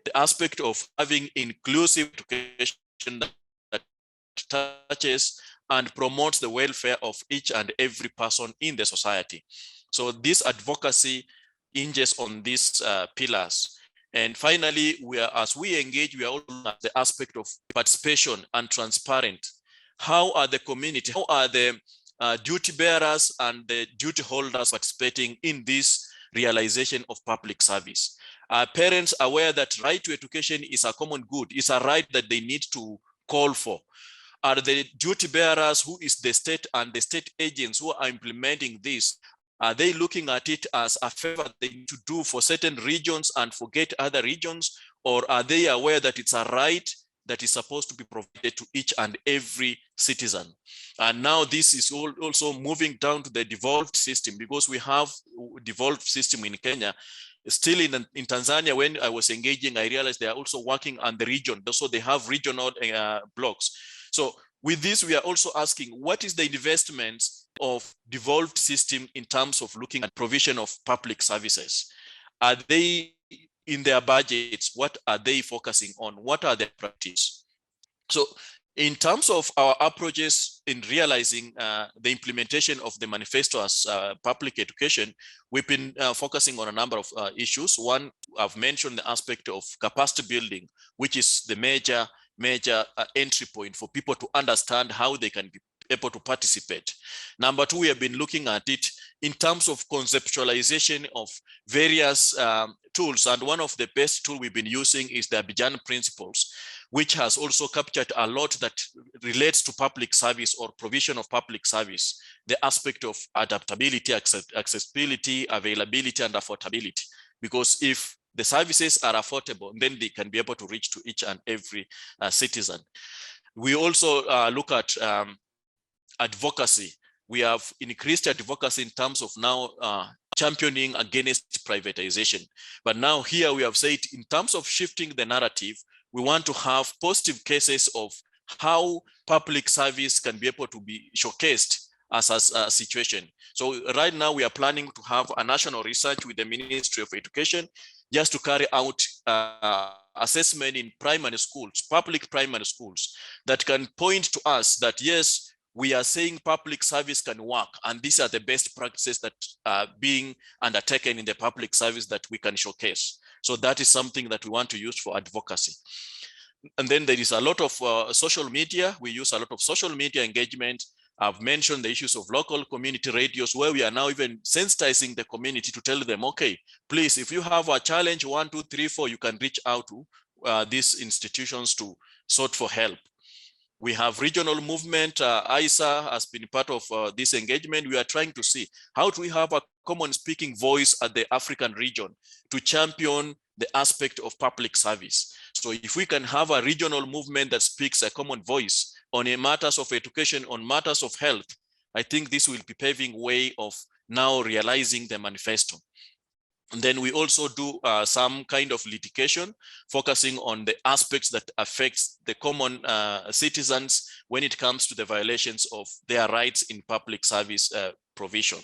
Speaker 6: The aspect of having inclusive education that touches and promotes the welfare of each and every person in the society. So this advocacy hinges on these pillars. And finally, as we engage, we are also looking at the aspect of participation and transparent. How are the community, how are the duty bearers and the duty holders participating in this realization of public service? Are parents aware that right to education is a common good, is a right that they need to call for? Are the duty bearers, who is the state and the state agents who are implementing this, are they looking at it as a favor they need to do for certain regions and forget other regions? Or are they aware that it's a right that is supposed to be provided to each and every citizen? And now this is also moving down to the devolved system, because we have devolved system in Kenya. Still in Tanzania, when I was engaging, I realized they are also working on the region. So they have regional blocks. So with this, we are also asking, what is the investments of devolved system in terms of looking at provision of public services? Are they in their budgets? What are they focusing on? What are their priorities? So in terms of our approaches in realizing the implementation of the manifesto as public education, we've been focusing on a number of issues. One, I've mentioned the aspect of capacity building, which is the major entry point for people to understand how they can be able to participate. Number two, we have been looking at it in terms of conceptualization of various tools. And one of the best tools we've been using is the Abidjan Principles, which has also captured a lot that relates to public service or provision of public service, the aspect of adaptability, accessibility, availability, and affordability. Because if the services are affordable, then they can be able to reach to each and every citizen. We also look at advocacy, we have increased advocacy in terms of now championing against privatization. But now here we have said, in terms of shifting the narrative, we want to have positive cases of how public service can be able to be showcased as a situation. So right now we are planning to have a national research with the Ministry of Education just to carry out assessment in primary schools, public primary schools, that can point to us that yes, we are saying public service can work, and these are the best practices that are being undertaken in the public service that we can showcase. So that is something that we want to use for advocacy. And then there is a lot of social media. We use a lot of social media engagement. I've mentioned the issues of local community radios, where we are now even sensitizing the community to tell them, okay, please, if you have a challenge 1, 2, 3, 4, you can reach out to these institutions to sort for help. We have regional movement. ISA has been part of this engagement. We are trying to see how do we have a common speaking voice at the African region to champion the aspect of public service. So if we can have a regional movement that speaks a common voice on matters of education, on matters of health, I think this will be paving way of now realizing the manifesto. And then we also do some kind of litigation, focusing on the aspects that affects the common citizens when it comes to the violations of their rights in public service provision.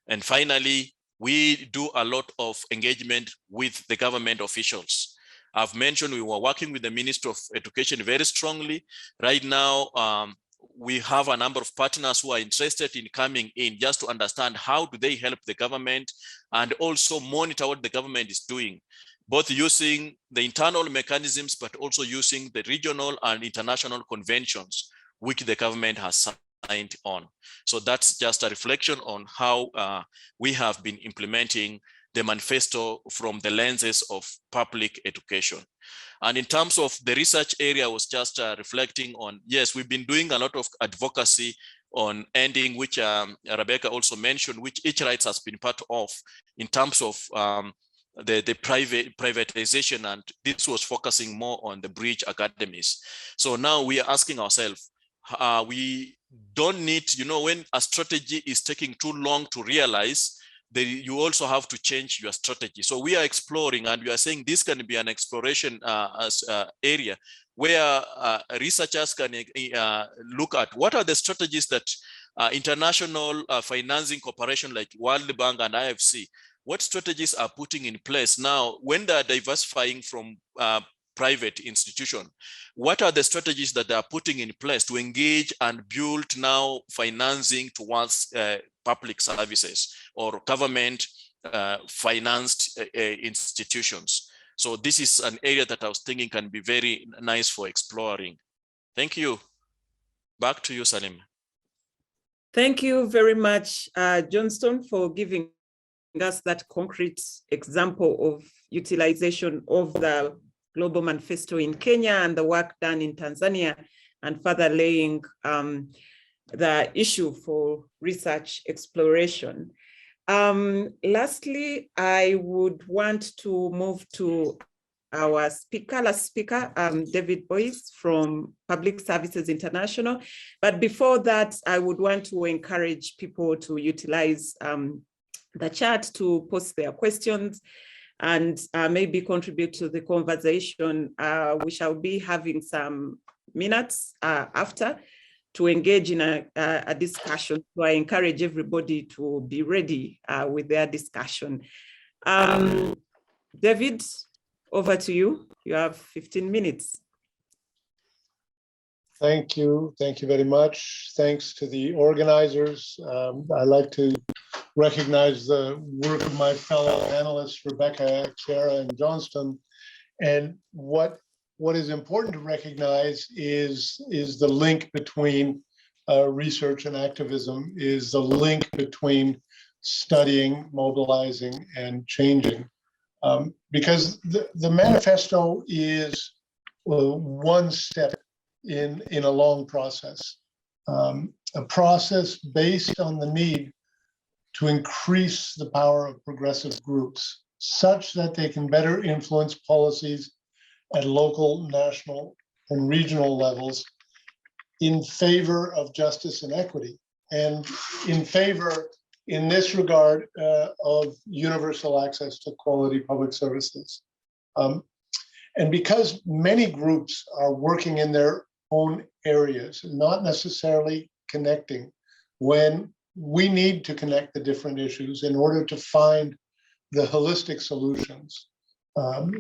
Speaker 6: And finally, we do a lot of engagement with the government officials. I've mentioned we were working with the Ministry of Education very strongly. Right now, we have a number of partners who are interested in coming in just to understand how do they help the government and also monitor what the government is doing, both using the internal mechanisms, but also using the regional and international conventions which the government has signed on. So that's just a reflection on how we have been implementing the manifesto from the lenses of public education. And in terms of the research area, I was just reflecting on, yes, we've been doing a lot of advocacy on ending, which Rebecca also mentioned, which Eachrights has been part of in terms of the privatization, and this was focusing more on the bridge academies. So now we are asking ourselves, we don't need, you know, when a strategy is taking too long to realize, you also have to change your strategy. So we are exploring, and we are saying this can be an exploration area where researchers can look at what are the strategies that international financing corporation like World Bank and IFC, what strategies are putting in place now when they are diversifying from private institution. What are the strategies that they are putting in place to engage and build now financing towards public services or government financed institutions? So this is an area that I was thinking can be very nice for exploring. Thank you. Back to you, Salim.
Speaker 3: Thank you very much, Johnstone, for giving us that concrete example of utilization of the Global Manifesto in Kenya and the work done in Tanzania, and further laying the issue for research exploration. Lastly, I would want to move to our last speaker, David Boyce from Public Services International. But before that, I would want to encourage people to utilize the chat to post their questions and maybe contribute to the conversation. We shall be having some minutes after to engage in a discussion. So I encourage everybody to be ready with their discussion. David, over to you. You have 15 minutes.
Speaker 2: Thank you. Thank you very much. Thanks to the organizers. I'd like to recognize the work of my fellow panelists, Rebecca, Chiara, and Johnstone. And what is important to recognize is the link between research and activism, is the link between studying, mobilizing, and changing. Because the manifesto is one step in a long process, a process based on the need to increase the power of progressive groups such that they can better influence policies at local, national, and regional levels in favor of justice and equity. and in favor, in this regard, of universal access to quality public services. And because many groups are working in their own areas, not necessarily connecting, when we need to connect the different issues in order to find the holistic solutions.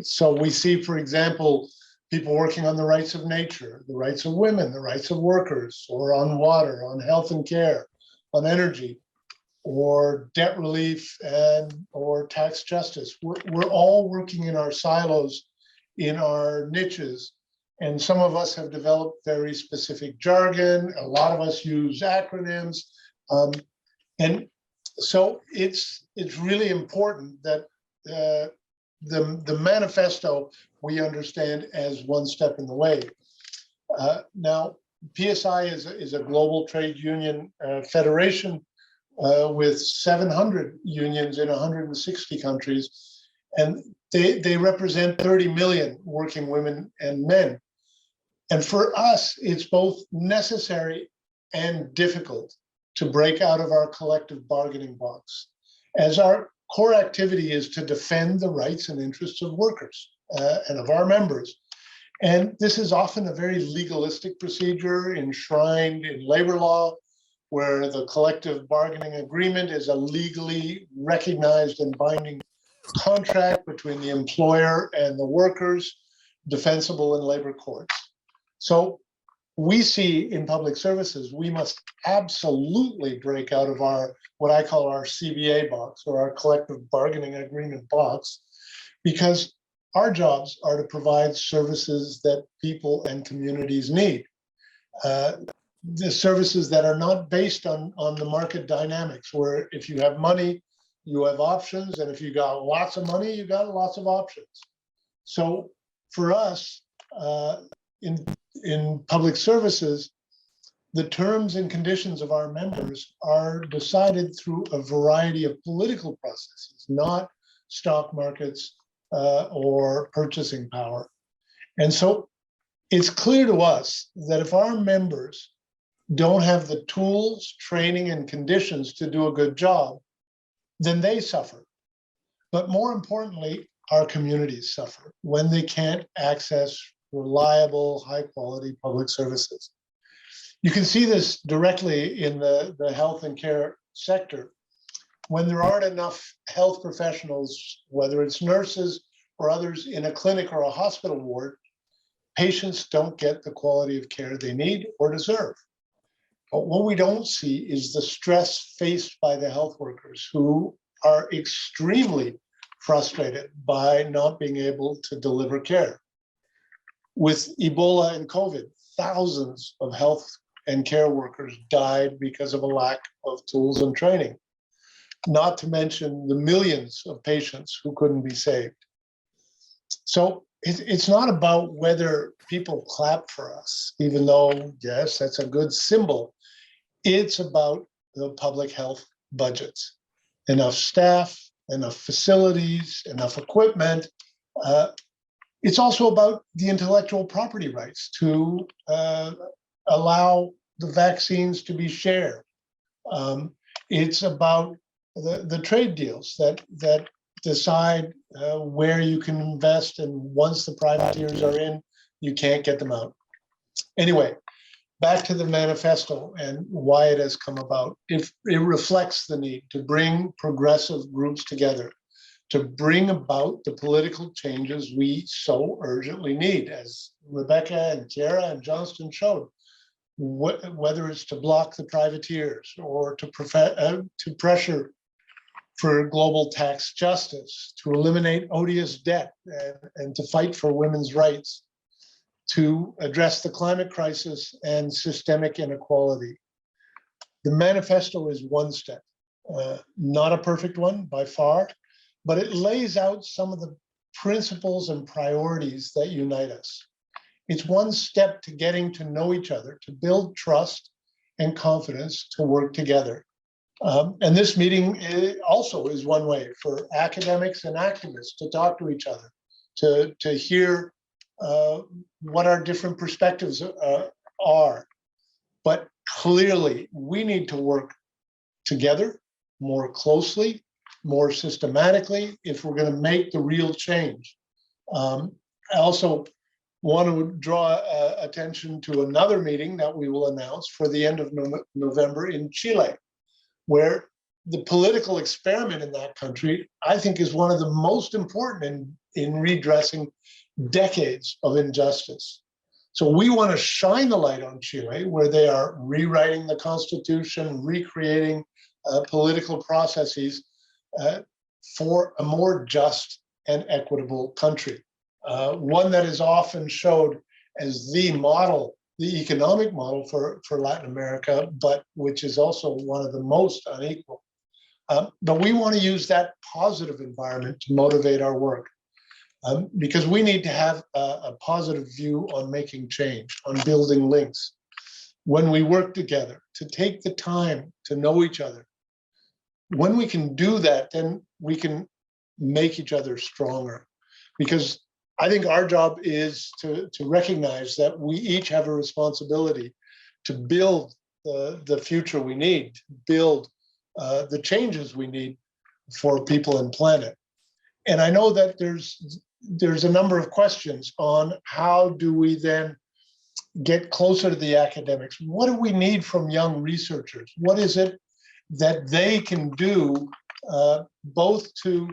Speaker 2: So we see, for example, people working on the rights of nature, the rights of women, the rights of workers, or on water, on health and care, on energy, or debt relief, or tax justice. We're all working in our silos, in our niches, and some of us have developed very specific jargon. A lot of us use acronyms, and so it's really important that the manifesto we understand as one step in the way. Now, PSI is a global trade union federation with 700 unions in 160 countries, and they represent 30 million working women and men. And for us, it's both necessary and difficult to break out of our collective bargaining box, as our core activity is to defend the rights and interests of workers and of our members. And this is often a very legalistic procedure enshrined in labor law, where the collective bargaining agreement is a legally recognized and binding contract between the employer and the workers, defensible in labor courts. So we see in public services, we must absolutely break out of our, what I call our CBA box, or our collective bargaining agreement box, because our jobs are to provide services that people and communities need. The services that are not based on the market dynamics, where if you have money, you have options, and if you got lots of money, you got lots of options. So for us, in public services, the terms and conditions of our members are decided through a variety of political processes, not stock markets or purchasing power. And so it's clear to us that if our members don't have the tools, training, and conditions to do a good job, then they suffer. But more importantly, our communities suffer when they can't access reliable, high-quality public services. You can see this directly in the health and care sector. When there aren't enough health professionals, whether it's nurses or others in a clinic or a hospital ward, patients don't get the quality of care they need or deserve. But what we don't see is the stress faced by the health workers, who are extremely frustrated by not being able to deliver care. With Ebola and COVID, thousands of health and care workers died because of a lack of tools and training, not to mention the millions of patients who couldn't be saved. So it's not about whether people clap for us, even though, yes, that's a good symbol. It's about the public health budgets. Enough staff, enough facilities, enough equipment. It's also about the intellectual property rights to allow the vaccines to be shared. It's about the trade deals that decide where you can invest, and once the privateers are in, you can't get them out. Anyway, back to the manifesto and why it has come about. It reflects the need to bring progressive groups together, to bring about the political changes we so urgently need, as Rebecca and Chiara and Johnstone showed, whether it's to block the privateers or to pressure for global tax justice, to eliminate odious debt, and to fight for women's rights, to address the climate crisis and systemic inequality. The manifesto is one step, not a perfect one by far, but it lays out some of the principles and priorities that unite us. It's one step to getting to know each other, to build trust and confidence to work together. And this meeting also is one way for academics and activists to talk to each other, to hear what our different perspectives are. But clearly we need to work together more closely, more systematically, if we're going to make the real change. I also want to draw attention to another meeting that we will announce for the end of November in Chile, where the political experiment in that country, I think, is one of the most important in redressing decades of injustice. So we want to shine the light on Chile, where they are rewriting the constitution, recreating political processes for a more just and equitable country. One that is often showed as the model, the economic model for Latin America, but which is also one of the most unequal. But we want to use that positive environment to motivate our work, because we need to have a positive view on making change, on building links. When we work together, to take the time to know each other. When we can do that, then we can make each other stronger. Because I think our job is to recognize that we each have a responsibility to build the future we need, to build the changes we need for people and planet. And I know that there's a number of questions on how do we then get closer to the academics? What do we need from young researchers? What is it that they can do both to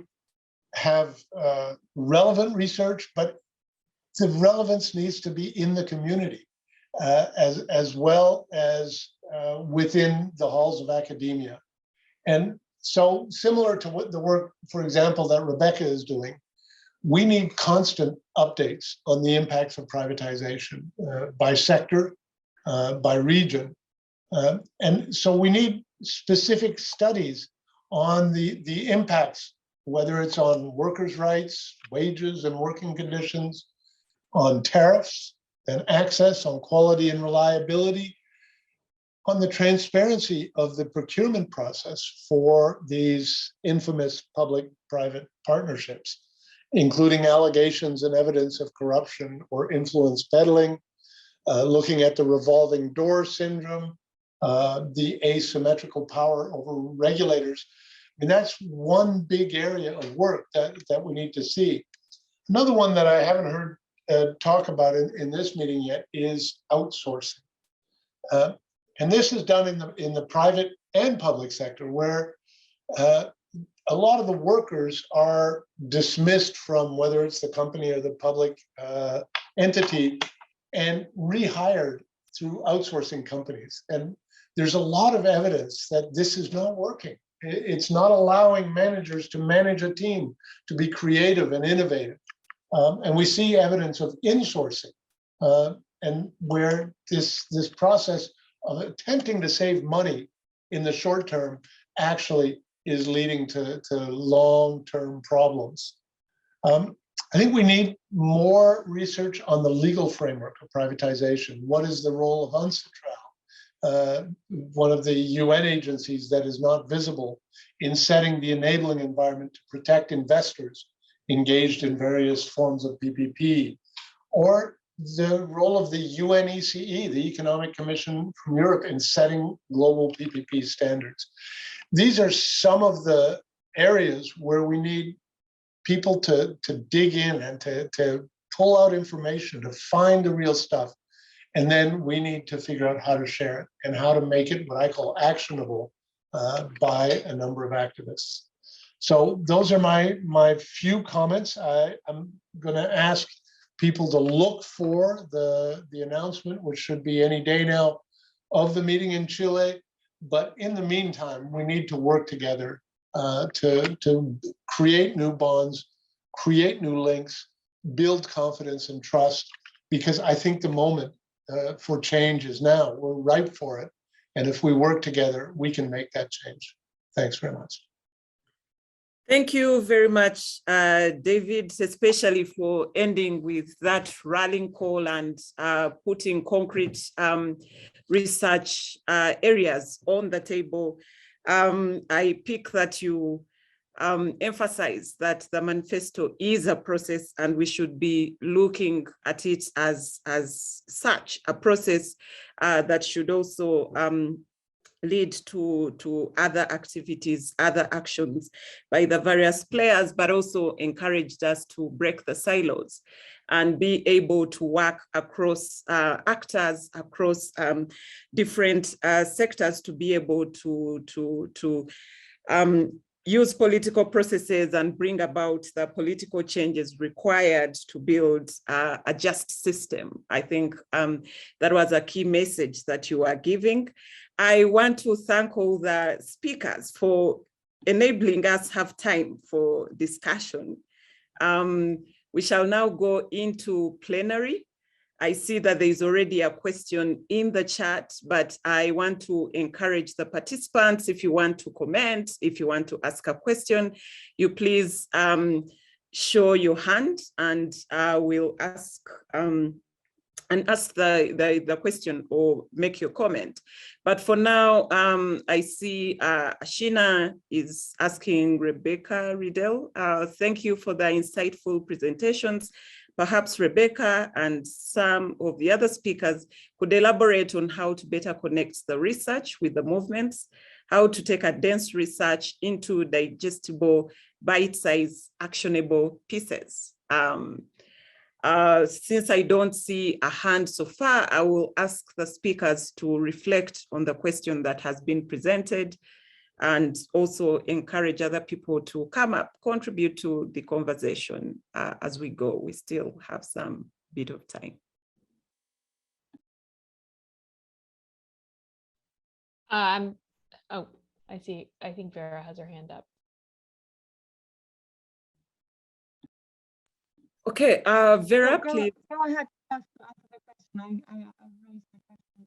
Speaker 2: have relevant research, but the relevance needs to be in the community as well as within the halls of academia. And so similar to what the work, for example, that Rebecca is doing, we need constant updates on the impacts of privatization by sector, by region. And so we need specific studies on the impacts, whether it's on workers' rights, wages and working conditions, on tariffs and access, on quality and reliability, on the transparency of the procurement process for these infamous public-private partnerships, including allegations and evidence of corruption or influence peddling, looking at the revolving door syndrome, the asymmetrical power over regulators. I mean, that's one big area of work that we need to see. Another one that I haven't heard talk about in this meeting yet is outsourcing. And this is done in the private and public sector, where a lot of the workers are dismissed from whether it's the company or the public entity and rehired through outsourcing companies. And there's a lot of evidence that this is not working. It's not allowing managers to manage a team, to be creative and innovative. And we see evidence of insourcing, and where this process of attempting to save money in the short term actually is leading to long-term problems. I think we need more research on the legal framework of privatization. What is the role of UNCITRAL, one of the UN agencies that is not visible in setting the enabling environment to protect investors engaged in various forms of PPP, or the role of the UNECE, the Economic Commission from Europe, in setting global PPP standards. These are some of the areas where we need people to dig in and to pull out information, to find the real stuff. And then we need to figure out how to share it and how to make it what I call actionable by a number of activists. So those are my few comments. I'm going to ask people to look for the announcement, which should be any day now, of the meeting in Chile. But in the meantime, we need to work together to create new bonds, create new links, build confidence and trust, because I think the moment for change is now. We're ripe for it. And if we work together, we can make that change. Thanks very much.
Speaker 3: Thank you very much, David, especially for ending with that rallying call and putting concrete research areas on the table. I pick that you emphasize that the manifesto is a process, and we should be looking at it as such, a process that should also lead to other activities, other actions by the various players, but also encouraged us to break the silos and be able to work across actors, across different sectors, to be able to use political processes and bring about the political changes required to build a just system. I think that was a key message that you are giving. I want to thank all the speakers for enabling us have time for discussion. We shall now go into plenary. I see that there is already a question in the chat, but I want to encourage the participants, if you want to comment, if you want to ask a question, you please show your hand, and we'll ask the question or make your comment. But for now, I see Ashina is asking Rebecca Riddell. Thank you for the insightful presentations. Perhaps Rebecca and some of the other speakers could elaborate on how to better connect the research with the movements, how to take a dense research into digestible, bite-sized, actionable pieces. Since I don't see a hand so far, I will ask the speakers to reflect on the question that has been presented, and also encourage other people to come up, contribute to the conversation as we go. We still have some bit of time.
Speaker 4: Oh, I see. I think Vera has her hand up.
Speaker 3: Okay, Vera, please.
Speaker 1: Go ahead. Answer the question. I raised the question.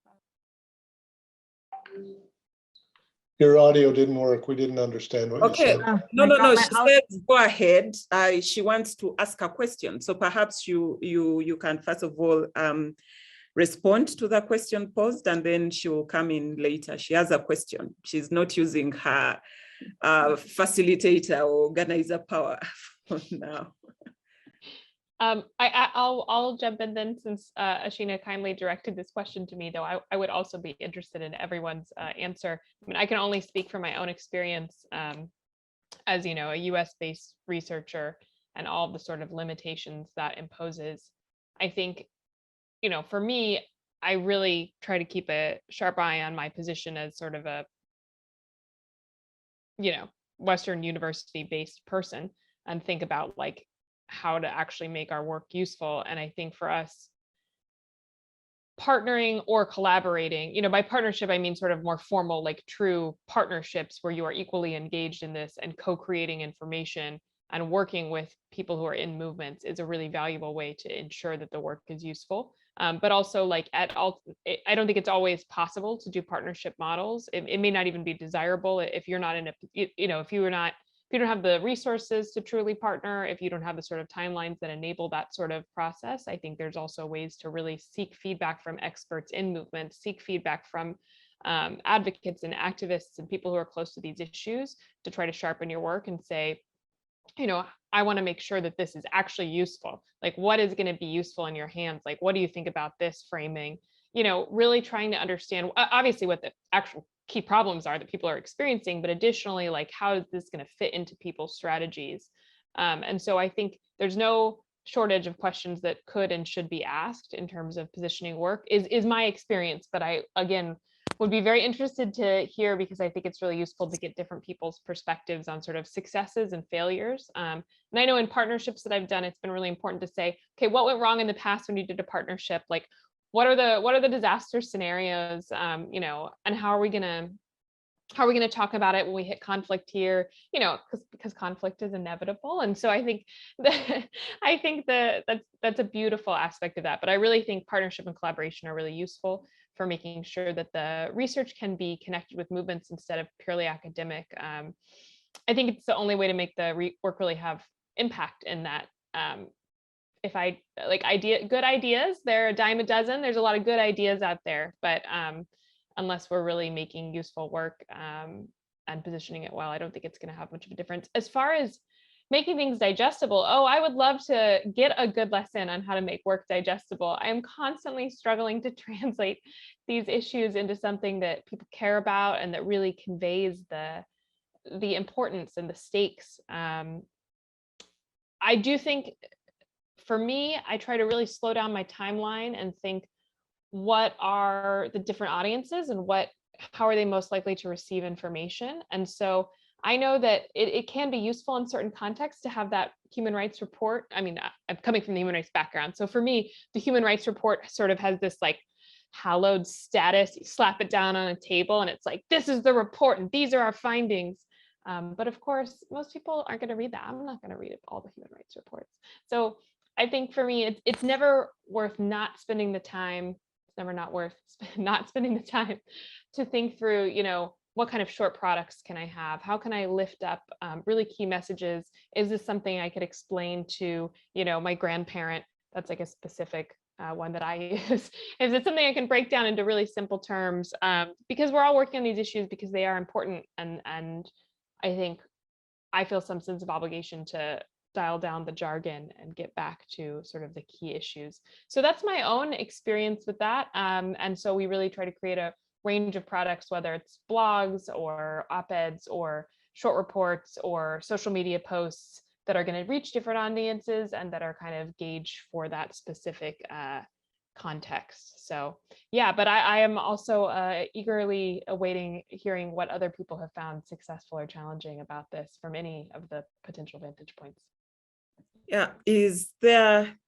Speaker 2: Your audio didn't work. We didn't understand what you said.
Speaker 3: No. She said go ahead. She wants to ask a question. So perhaps you can first of all respond to the question posed, and then she will come in later. She has a question. She's not using her facilitator or organizer power for now.
Speaker 4: I'll jump in then, since Ashina kindly directed this question to me, though I would also be interested in everyone's answer. I mean, I can only speak from my own experience as, you know, a US-based researcher, and all the sort of limitations that imposes. I think, you know, for me, I really try to keep a sharp eye on my position as sort of a, you know, Western university-based person, and think about like how to actually make our work useful. And I think for us, partnering or collaborating, you know, by partnership, I mean sort of more formal, like true partnerships where you are equally engaged in this and co-creating information and working with people who are in movements, is a really valuable way to ensure that the work is useful. But also, like, I don't think it's always possible to do partnership models. It may not even be desirable if you're not in a, you know, if you don't have the resources to truly partner, if you don't have the sort of timelines that enable that sort of process. I think there's also ways to really seek feedback from experts in movement, seek feedback from advocates and activists and people who are close to these issues, to try to sharpen your work and say, you know, I want to make sure that this is actually useful. Like, what is going to be useful in your hands? Like, what do you think about this framing? You know, really trying to understand, obviously, what the actual key problems are that people are experiencing, but additionally, like, how is this going to fit into people's strategies? And so I think there's no shortage of questions that could and should be asked in terms of positioning work, is my experience. But I, again, would be very interested to hear, because I think it's really useful to get different people's perspectives on sort of successes and failures. And I know in partnerships that I've done, it's been really important to say, okay, what went wrong in the past when you did a partnership? Like, what are the disaster scenarios, you know, and how are we gonna talk about it when we hit conflict here, you know, because conflict is inevitable. And so I think that's a beautiful aspect of that. But I really think partnership and collaboration are really useful for making sure that the research can be connected with movements instead of purely academic. I think it's the only way to make the work really have impact in that. If I like good ideas, they're a dime a dozen. There's a lot of good ideas out there, but unless we're really making useful work, and positioning it well, I don't think it's going to have much of a difference. As far as making things digestible, oh, I would love to get a good lesson on how to make work digestible. I am constantly struggling to translate these issues into something that people care about and that really conveys the importance and the stakes. I do think, for me, I try to really slow down my timeline and think, what are the different audiences and how are they most likely to receive information? And so I know that it can be useful in certain contexts to have that human rights report. I mean, I'm coming from the human rights background. So for me, the human rights report sort of has this like hallowed status. You slap it down on a table and it's like, this is the report and these are our findings. But of course, most people aren't going to read that. I'm not going to read all the human rights reports. So I think for me, it's never worth not spending the time. It's never not worth not spending the time to think through, you know, what kind of short products can I have? How can I lift up really key messages? Is this something I could explain to, you know, my grandparent? That's like a specific one that I use. Is it something I can break down into really simple terms? Because we're all working on these issues because they are important. And I think I feel some sense of obligation to dial down the jargon and get back to sort of the key issues. So that's my own experience with that. And so we really try to create a range of products, whether it's blogs or op-eds or short reports or social media posts that are going to reach different audiences and that are kind of gauged for that specific context. So yeah, but I am also eagerly awaiting hearing what other people have found successful or challenging about this from any of the potential vantage points.
Speaker 3: Yeah,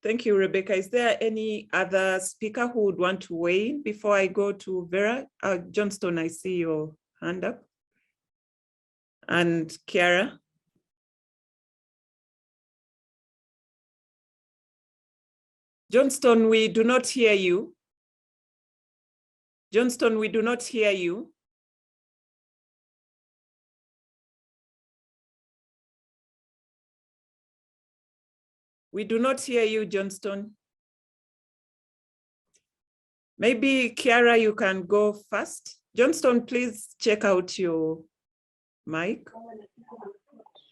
Speaker 3: thank you, Rebecca. Is there any other speaker who would want to weigh in before I go to Vera? Johnstone, I see your hand up. And Chiara? Johnstone, we do not hear you. Johnstone, we do not hear you. We do not hear you, Johnstone. Maybe Chiara, you can go first. Johnstone, please check out your mic.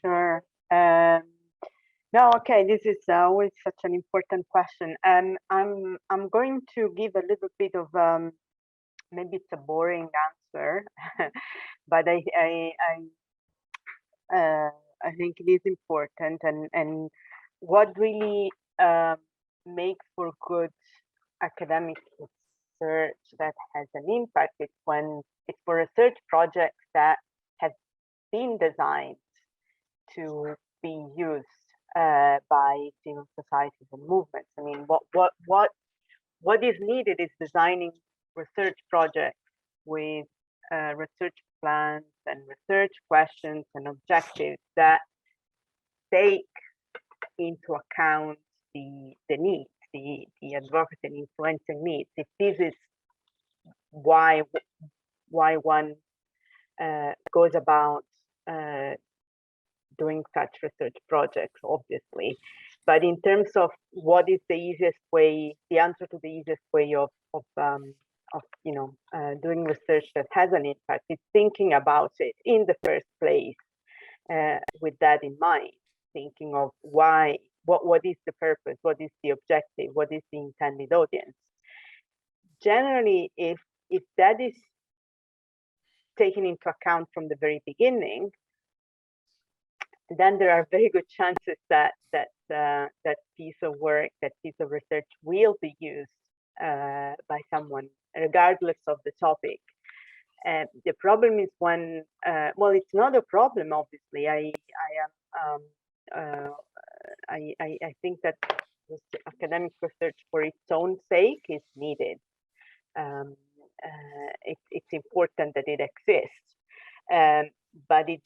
Speaker 5: Sure. No, okay, this is always such an important question. And I'm going to give a little bit of, maybe it's a boring answer, but I think it is important, and what really makes for good academic research that has an impact is when it's for research projects that have been designed to be used by civil societies and movements. I mean, what is needed is designing research projects with research plans and research questions and objectives that take into account the needs, the advocacy and influencing needs. If this is why one goes about doing such research projects, obviously. But in terms of what is the easiest way, the answer to the easiest way of doing research that has an impact, is thinking about it in the first place with that in mind, thinking of why, what is the purpose, what is the objective, what is the intended audience. Generally, if that is taken into account from the very beginning, then there are very good chances that that piece of work, that piece of research will be used by someone, regardless of the topic. The problem is when, well, it's not a problem, obviously. I think that academic research for its own sake is needed. It's important that it exists, but it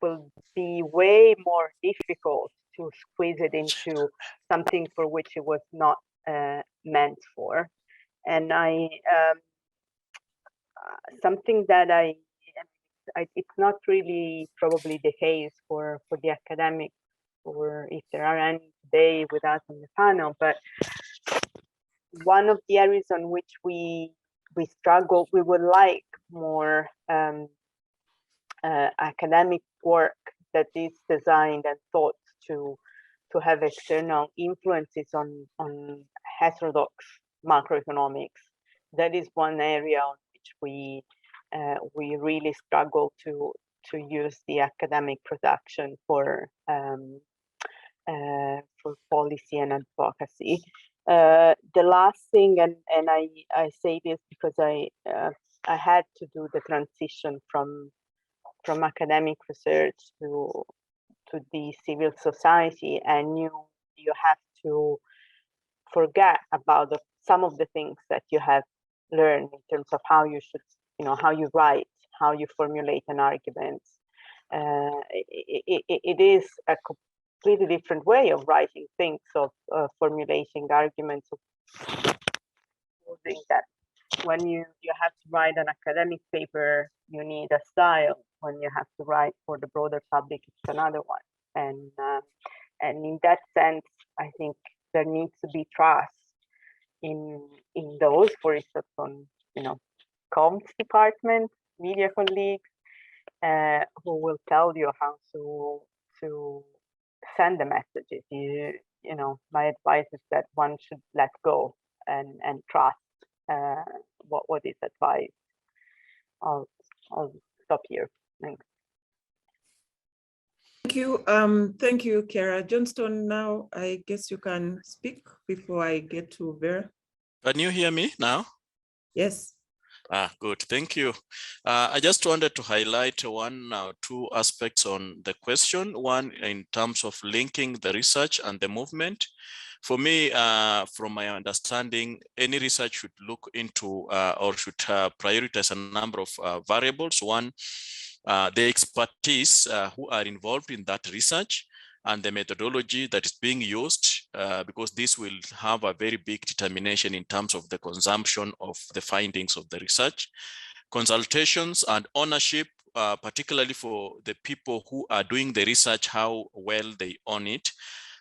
Speaker 5: will be way more difficult to squeeze it into something for which it was not meant for. And something that it's not really probably the case for the academics, or if there are any today with us on the panel, but one of the areas on which we struggle, we would like more academic work that is designed and thought to have external influences on heterodox macroeconomics. That is one area on which we really struggle to use the academic production for policy and advocacy. The last thing, and I say this because I had to do the transition from academic research to the civil society, and you have to forget about some of the things that you have learned in terms of how you should, how you write, how you formulate an argument. It is a completely different way of writing things, of formulating arguments, of that when you have to write an academic paper, you need a style. When you have to write for the broader public, it's another one. And in that sense, I think there needs to be trust in those, for instance, on comms department, media colleagues, who will tell you how to send the messages. My advice is that one should let go and trust what is advised. I'll stop here. Thanks.
Speaker 3: Thank you, Chiara. Johnstone, now I guess you can speak before I get to Vera.
Speaker 6: Can you hear me now?
Speaker 3: Yes.
Speaker 6: Good, thank you. I just wanted to highlight one or two aspects on the question. One, in terms of linking the research and the movement. For me, from my understanding, any research should look into or should prioritize a number of variables. One, the expertise who are involved in that research and the methodology that is being used, because this will have a very big determination in terms of the consumption of the findings of the research. Consultations and ownership, particularly for the people who are doing the research, how well they own it.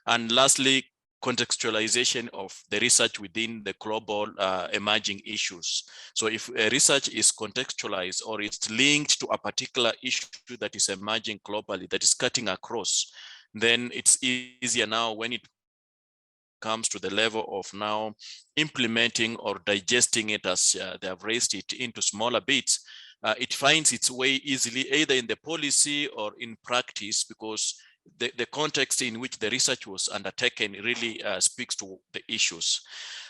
Speaker 6: And lastly, contextualization of the research within the global emerging issues. So if a research is contextualized or it's linked to a particular issue that is emerging globally, that is cutting across, then it's easier now when it comes to the level of now implementing or digesting it, as they have raised it into smaller bits. It finds its way easily either in the policy or in practice, because the context in which the research was undertaken really speaks to the issues.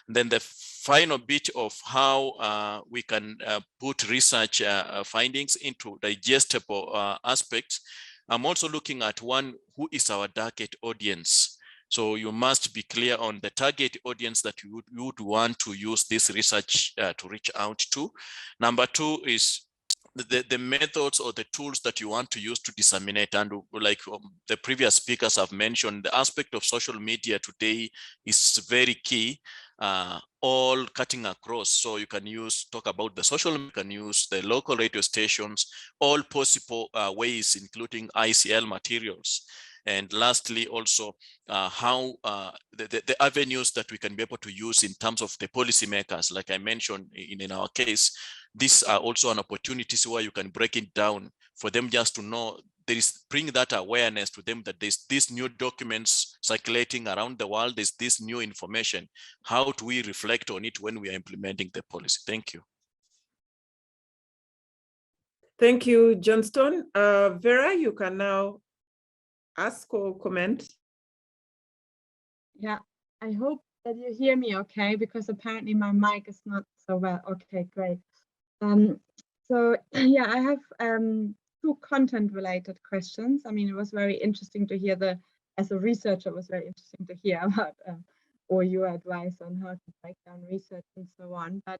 Speaker 6: And then the final bit of how we can put research findings into digestible aspects. I'm also looking at one, who is our target audience? So you must be clear on the target audience that you would want to use this research to reach out to. Number two is the methods or the tools that you want to use to disseminate. And like the previous speakers have mentioned, the aspect of social media today is very key, all cutting across. So you can talk about the social, you can use the local radio stations, all possible ways, including ICL materials. And lastly, also how the avenues that we can be able to use in terms of the policymakers, like I mentioned in our case, these are also an opportunities where you can break it down for them just to know, bring that awareness to them that there's these new documents circulating around the world, there's this new information. How do we reflect on it when we are implementing the policy? Thank you.
Speaker 3: Thank you, Johnstone. Vera, you can now ask or comment.
Speaker 1: Yeah, I hope that you hear me okay, because apparently my mic is not so well. Okay, great. So yeah, I have two content-related questions. I mean, it was very interesting to hear as a researcher, it was very interesting to hear about or your advice on how to break down research and so on. But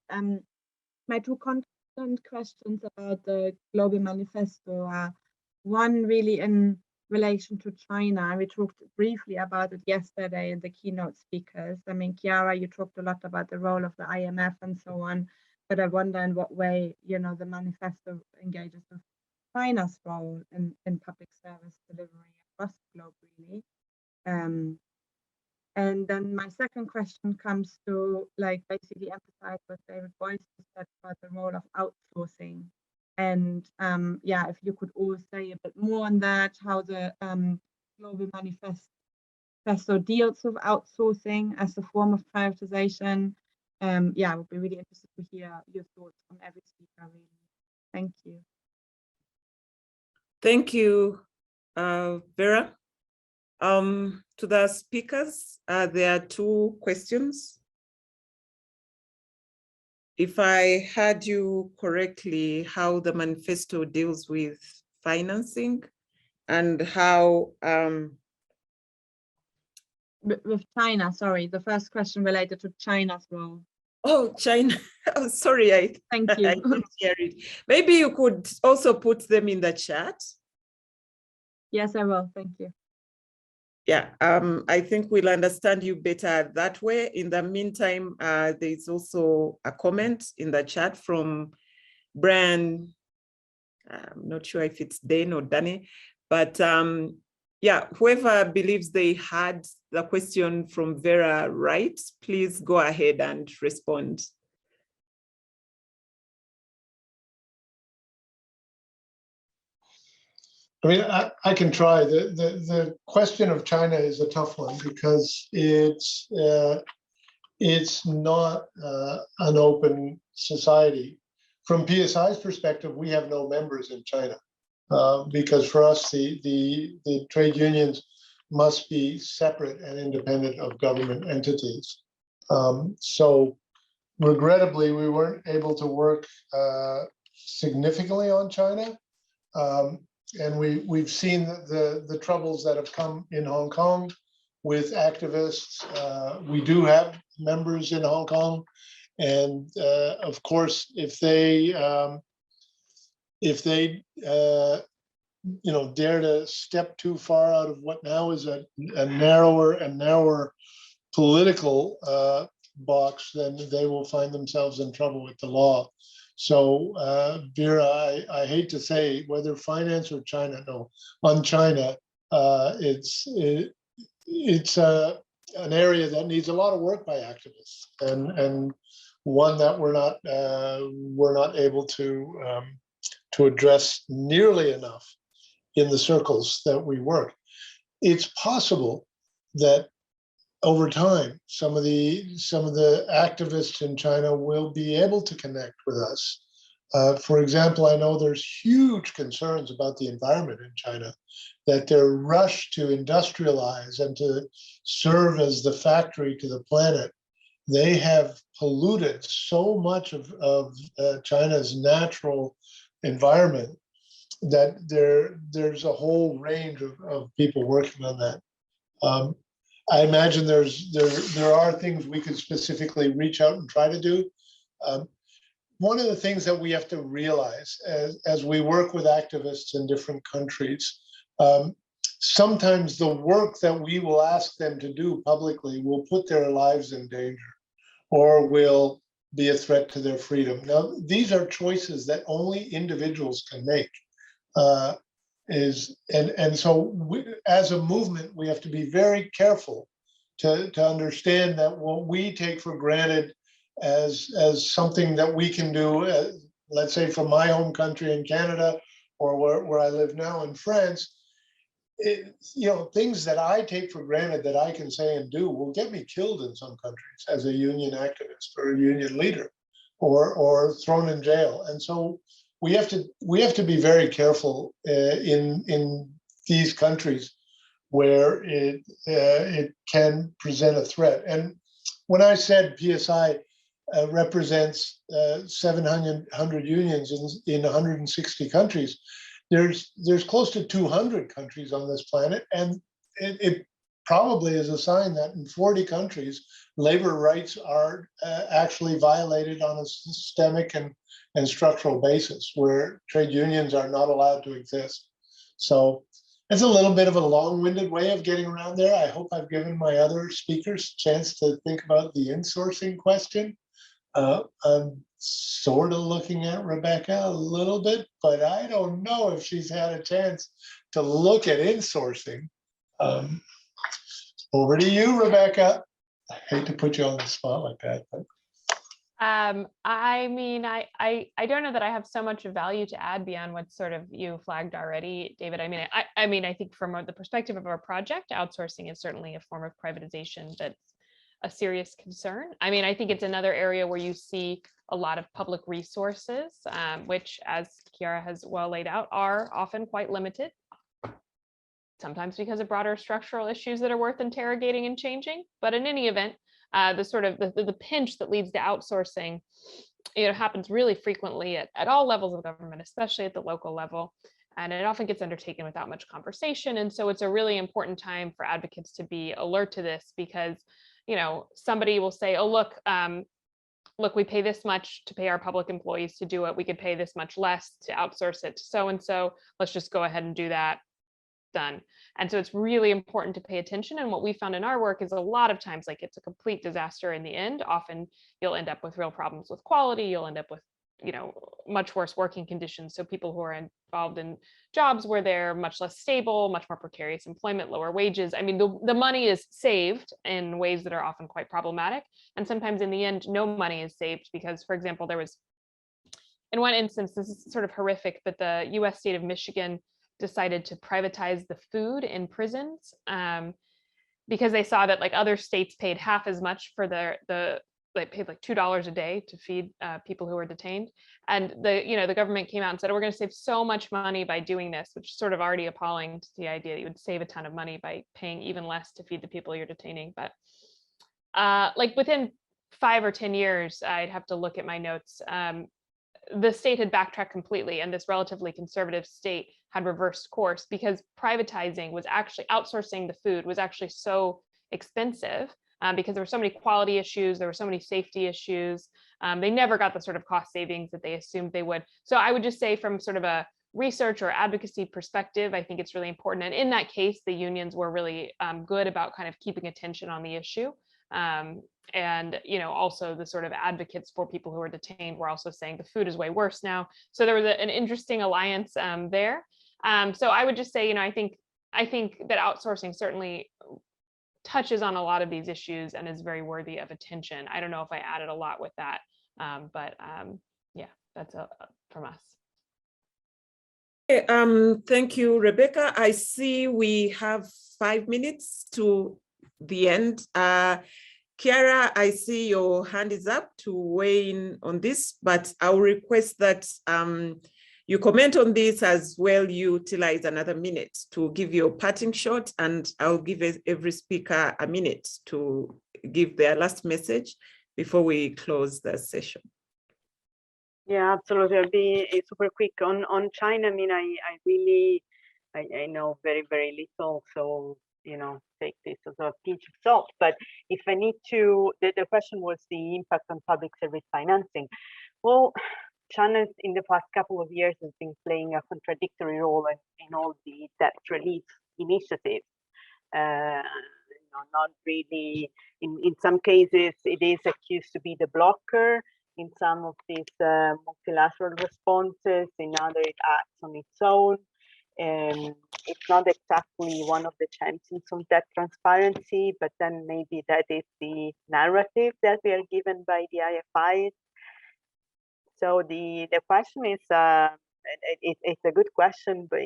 Speaker 1: my two content questions about the global manifesto are one really in relation to China. We talked briefly about it yesterday in the keynote speakers. I mean, Chiara, you talked a lot about the role of the IMF and so on, but I wonder in what way, the manifesto engages with China's role in public service delivery across the globe, really. And then my second question comes to basically emphasize what David Boyce said about the role of outsourcing. And yeah, if you could all say a bit more on that, how the global manifesto deals with outsourcing as a form of privatization. Yeah, I would be really interested to hear your thoughts on every speaker, really. Thank you.
Speaker 3: Thank you, Vera. To the speakers, there are 2 questions. If I heard you correctly, how the manifesto deals with financing and how
Speaker 1: with China, sorry, the first question related to China's role.
Speaker 3: Oh, China. Oh, sorry,
Speaker 1: Thank you.
Speaker 3: I didn't hear it. Maybe you could also put them in the chat.
Speaker 1: Yes, I will. Thank you.
Speaker 3: Yeah, I think we'll understand you better that way. In the meantime, there's also a comment in the chat from Brian. I'm not sure if it's Dane or Danny, but yeah, whoever believes they had the question from Vera right, please go ahead and respond.
Speaker 2: I mean, I can try. The question of China is a tough one because it's not an open society. From PSI's perspective, we have no members in China because for us, the trade unions must be separate and independent of government entities. So regrettably, we weren't able to work significantly on China. And we've seen the troubles that have come in Hong Kong with activists. We do have members in Hong Kong, and of course, if they dare to step too far out of what now is a narrower and narrower political box, then they will find themselves in trouble with the law. So Vera, I hate to say whether finance or China, no, on China, it's an area that needs a lot of work by activists, and one that we're not able to address nearly enough in the circles that we work. It's possible that over time, some of the activists in China will be able to connect with us. For example, I know there's huge concerns about the environment in China, that they're rushed to industrialize and to serve as the factory to the planet. They have polluted so much of China's natural environment that there's a whole range of people working on that. I imagine there are things we could specifically reach out and try to do. One of the things that we have to realize as we work with activists in different countries, sometimes the work that we will ask them to do publicly will put their lives in danger or will be a threat to their freedom. Now, these are choices that only individuals can make. So as a movement, we have to be very careful to understand that what we take for granted as something that we can do, let's say from my home country in Canada, or where I live now in France, things that I take for granted that I can say and do will get me killed in some countries as a union activist or a union leader, or thrown in jail. And so we have to be very careful in these countries where it can present a threat. And when I said PSI represents 700 unions in 160 countries, there's close to 200 countries on this planet, and it probably is a sign that in 40 countries, labor rights are actually violated on a systemic and structural basis, where trade unions are not allowed to exist. So it's a little bit of a long-winded way of getting around there. I hope I've given my other speakers a chance to think about the insourcing question. I'm sort of looking at Rebecca a little bit, but I don't know if she's had a chance to look at insourcing. Over to you, Rebecca. I hate to put you on the spot like that, but
Speaker 4: I mean, I don't know that I have so much of value to add beyond what sort of you flagged already, David. I mean, I think from the perspective of our project, outsourcing is certainly a form of privatization that's a serious concern. I mean, I think it's another area where you see a lot of public resources, which, as Chiara has well laid out, are often quite limited, sometimes because of broader structural issues that are worth interrogating and changing. But in any event, the pinch that leads to outsourcing, happens really frequently at all levels of government, especially at the local level. And it often gets undertaken without much conversation. And so it's a really important time for advocates to be alert to this, because, somebody will say, oh, look, we pay this much to pay our public employees to do it. We could pay this much less to outsource it to so-and-so. Let's just go ahead and do that. Done. And so it's really important to pay attention. And what we found in our work is a lot of times, like, it's a complete disaster in the end. Often you'll end up with real problems with quality. You'll end up with, much worse working conditions. So people who are involved in jobs where they're much less stable, much more precarious employment, lower wages. I mean, the money is saved in ways that are often quite problematic. And sometimes in the end, no money is saved because, for example, there was, in one instance, this is sort of horrific, but the US state of Michigan decided to privatize the food in prisons because they saw that, like, other states paid half as much for they paid like $2 a day to feed people who were detained. And the government came out and said, we're going to save so much money by doing this, which is sort of already appalling to the idea that you would save a ton of money by paying even less to feed the people you're detaining. But like within 5 or 10 years, I'd have to look at my notes, the state had backtracked completely, and this relatively conservative state had reversed course because privatizing was actually, outsourcing the food was actually so expensive because there were so many quality issues, there were so many safety issues. They never got the sort of cost savings that they assumed they would. So I would just say, from sort of a research or advocacy perspective, I think it's really important. And in that case, the unions were really good about kind of keeping attention on the issue. And also the sort of advocates for people who are detained were also saying the food is way worse now. So there was an interesting alliance there. So I would just say, I think that outsourcing certainly touches on a lot of these issues and is very worthy of attention. I don't know if I added a lot with that, but yeah, that's from us.
Speaker 3: Thank you, Rebecca. I see we have 5 minutes to the end. Chiara, I see your hand is up to weigh in on this, but I'll request that you comment on this as well. You utilize another minute to give your parting shot, and I'll give every speaker a minute to give their last message before we close the session.
Speaker 5: Yeah, absolutely. I'll be super quick on China. I mean, I know very, very little, so take this as a pinch of salt. But if I need to, the question was the impact on public service financing. Well, China in the past couple of years has been playing a contradictory role in all the debt relief initiatives. Not really. In some cases, it is accused to be the blocker in some of these multilateral responses. In others, it acts on its own. It's not exactly one of the champions of debt transparency, but then maybe that is the narrative that we are given by the IFIs. So the question is, it's a good question, but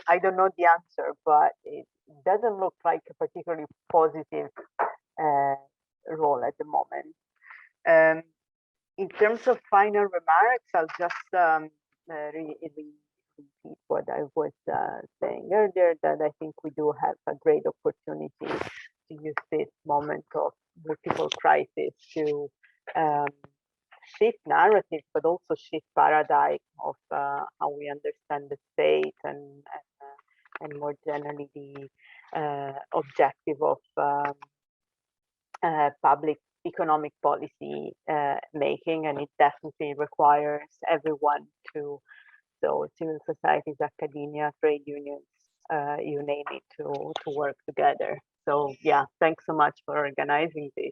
Speaker 5: I don't know the answer, but it doesn't look like a particularly positive role at the moment. In terms of final remarks, I'll just repeat what I was saying earlier, that I think we do have a great opportunity to use this moment of multiple crises to shift narratives, but also shift paradigm of how we understand the state and more generally the objective of public economic policy making. And it definitely requires everyone to, so civil societies, academia, trade unions, you name it, to work together. So yeah, thanks so much for organizing this.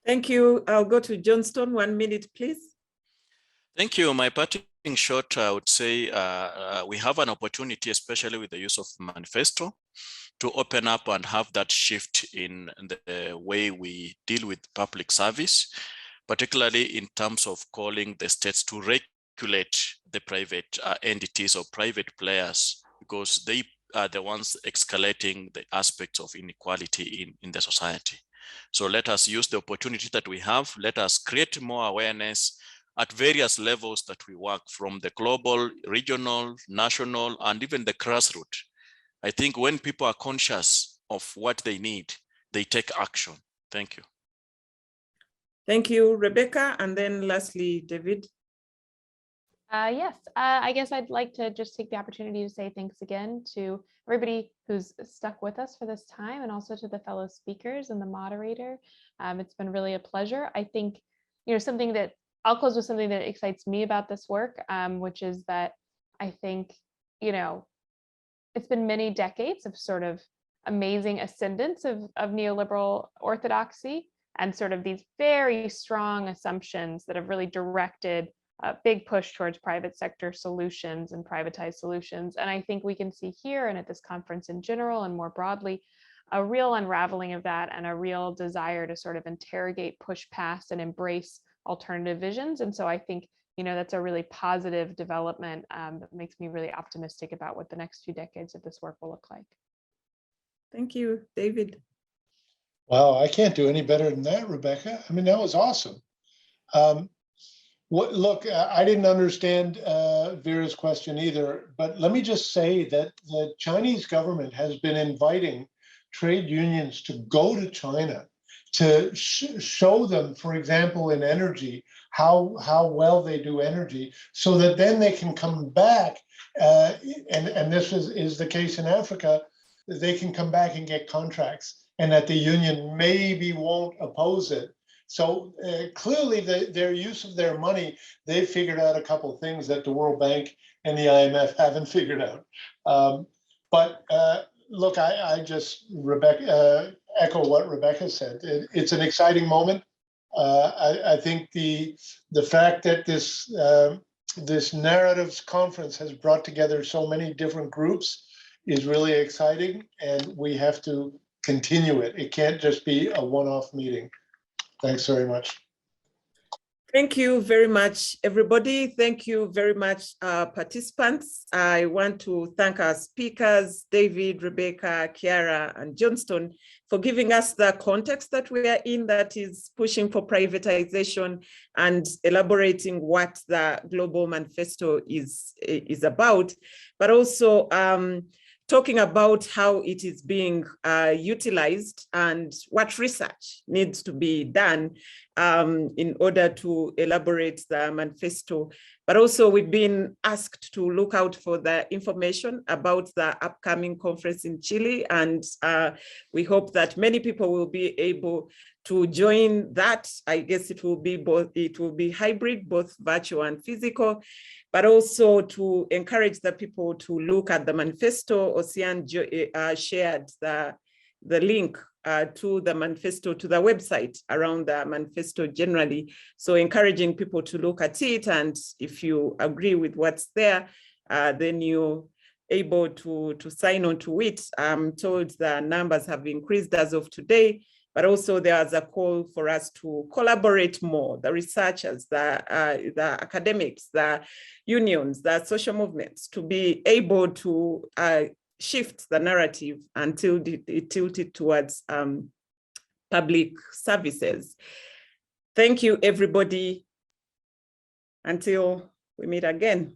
Speaker 3: Thank you. I'll go to Johnstone. 1 minute, please.
Speaker 6: Thank you. My parting shot, I would say we have an opportunity, especially with the use of manifesto, to open up and have that shift in the way we deal with public service, particularly in terms of calling the states to regulate the private entities or private players, because they are the ones escalating the aspects of inequality in the society. So let us use the opportunity that we have. Let us create more awareness at various levels that we work, from the global, regional, national, and even the grassroots. I think when people are conscious of what they need, they take action. Thank you.
Speaker 3: Thank you, Rebecca. And then lastly, David.
Speaker 4: Yes, I guess I'd like to just take the opportunity to say thanks again to everybody who's stuck with us for this time, and also to the fellow speakers and the moderator. It's been really a pleasure. I think, something that I'll close with something that excites me about this work, which is that I think, it's been many decades of sort of amazing ascendance of neoliberal orthodoxy, and sort of these very strong assumptions that have really directed a big push towards private sector solutions and privatized solutions. And I think we can see here and at this conference in general and more broadly, a real unraveling of that, and a real desire to sort of interrogate, push past, and embrace alternative visions. And so I think, that's a really positive development that makes me really optimistic about what the next few decades of this work will look like.
Speaker 3: Thank you, David.
Speaker 2: Wow, I can't do any better than that, Rebecca. I mean, that was awesome. Look, I didn't understand Vera's question either, but let me just say that the Chinese government has been inviting trade unions to go to China to show them, for example, in energy, how well they do energy, so that then they can come back, and this is the case in Africa, they can come back and get contracts, and that the union maybe won't oppose it. So clearly their use of their money, they've figured out a couple of things that the World Bank and the IMF haven't figured out. But look, I just echo what Rebecca said. It's an exciting moment. I think the fact that this narratives conference has brought together so many different groups is really exciting, and we have to continue it. It can't just be a one-off meeting. Thanks very much.
Speaker 3: Thank you very much, everybody. Thank you very much, participants. I want to thank our speakers, David, Rebecca, Chiara, and Johnstone, for giving us the context that we are in, that is pushing for privatization and elaborating what the Global Manifesto is about, but also talking about how it is being utilized and what research needs to be done in order to elaborate the manifesto. But also we've been asked to look out for the information about the upcoming conference in Chile, and we hope that many people will be able to join that. I guess it will be hybrid, both virtual and physical, but also to encourage the people to look at the manifesto. Ocean shared the link to the manifesto, to the website around the manifesto generally. So encouraging people to look at it, and if you agree with what's there, then you're able to sign on to it. I'm told the numbers have increased as of today, but also there's a call for us to collaborate more, the researchers, the academics, the unions, the social movements, to be able to shift the narrative until it tilted towards public services. Thank you, everybody. Until we meet again.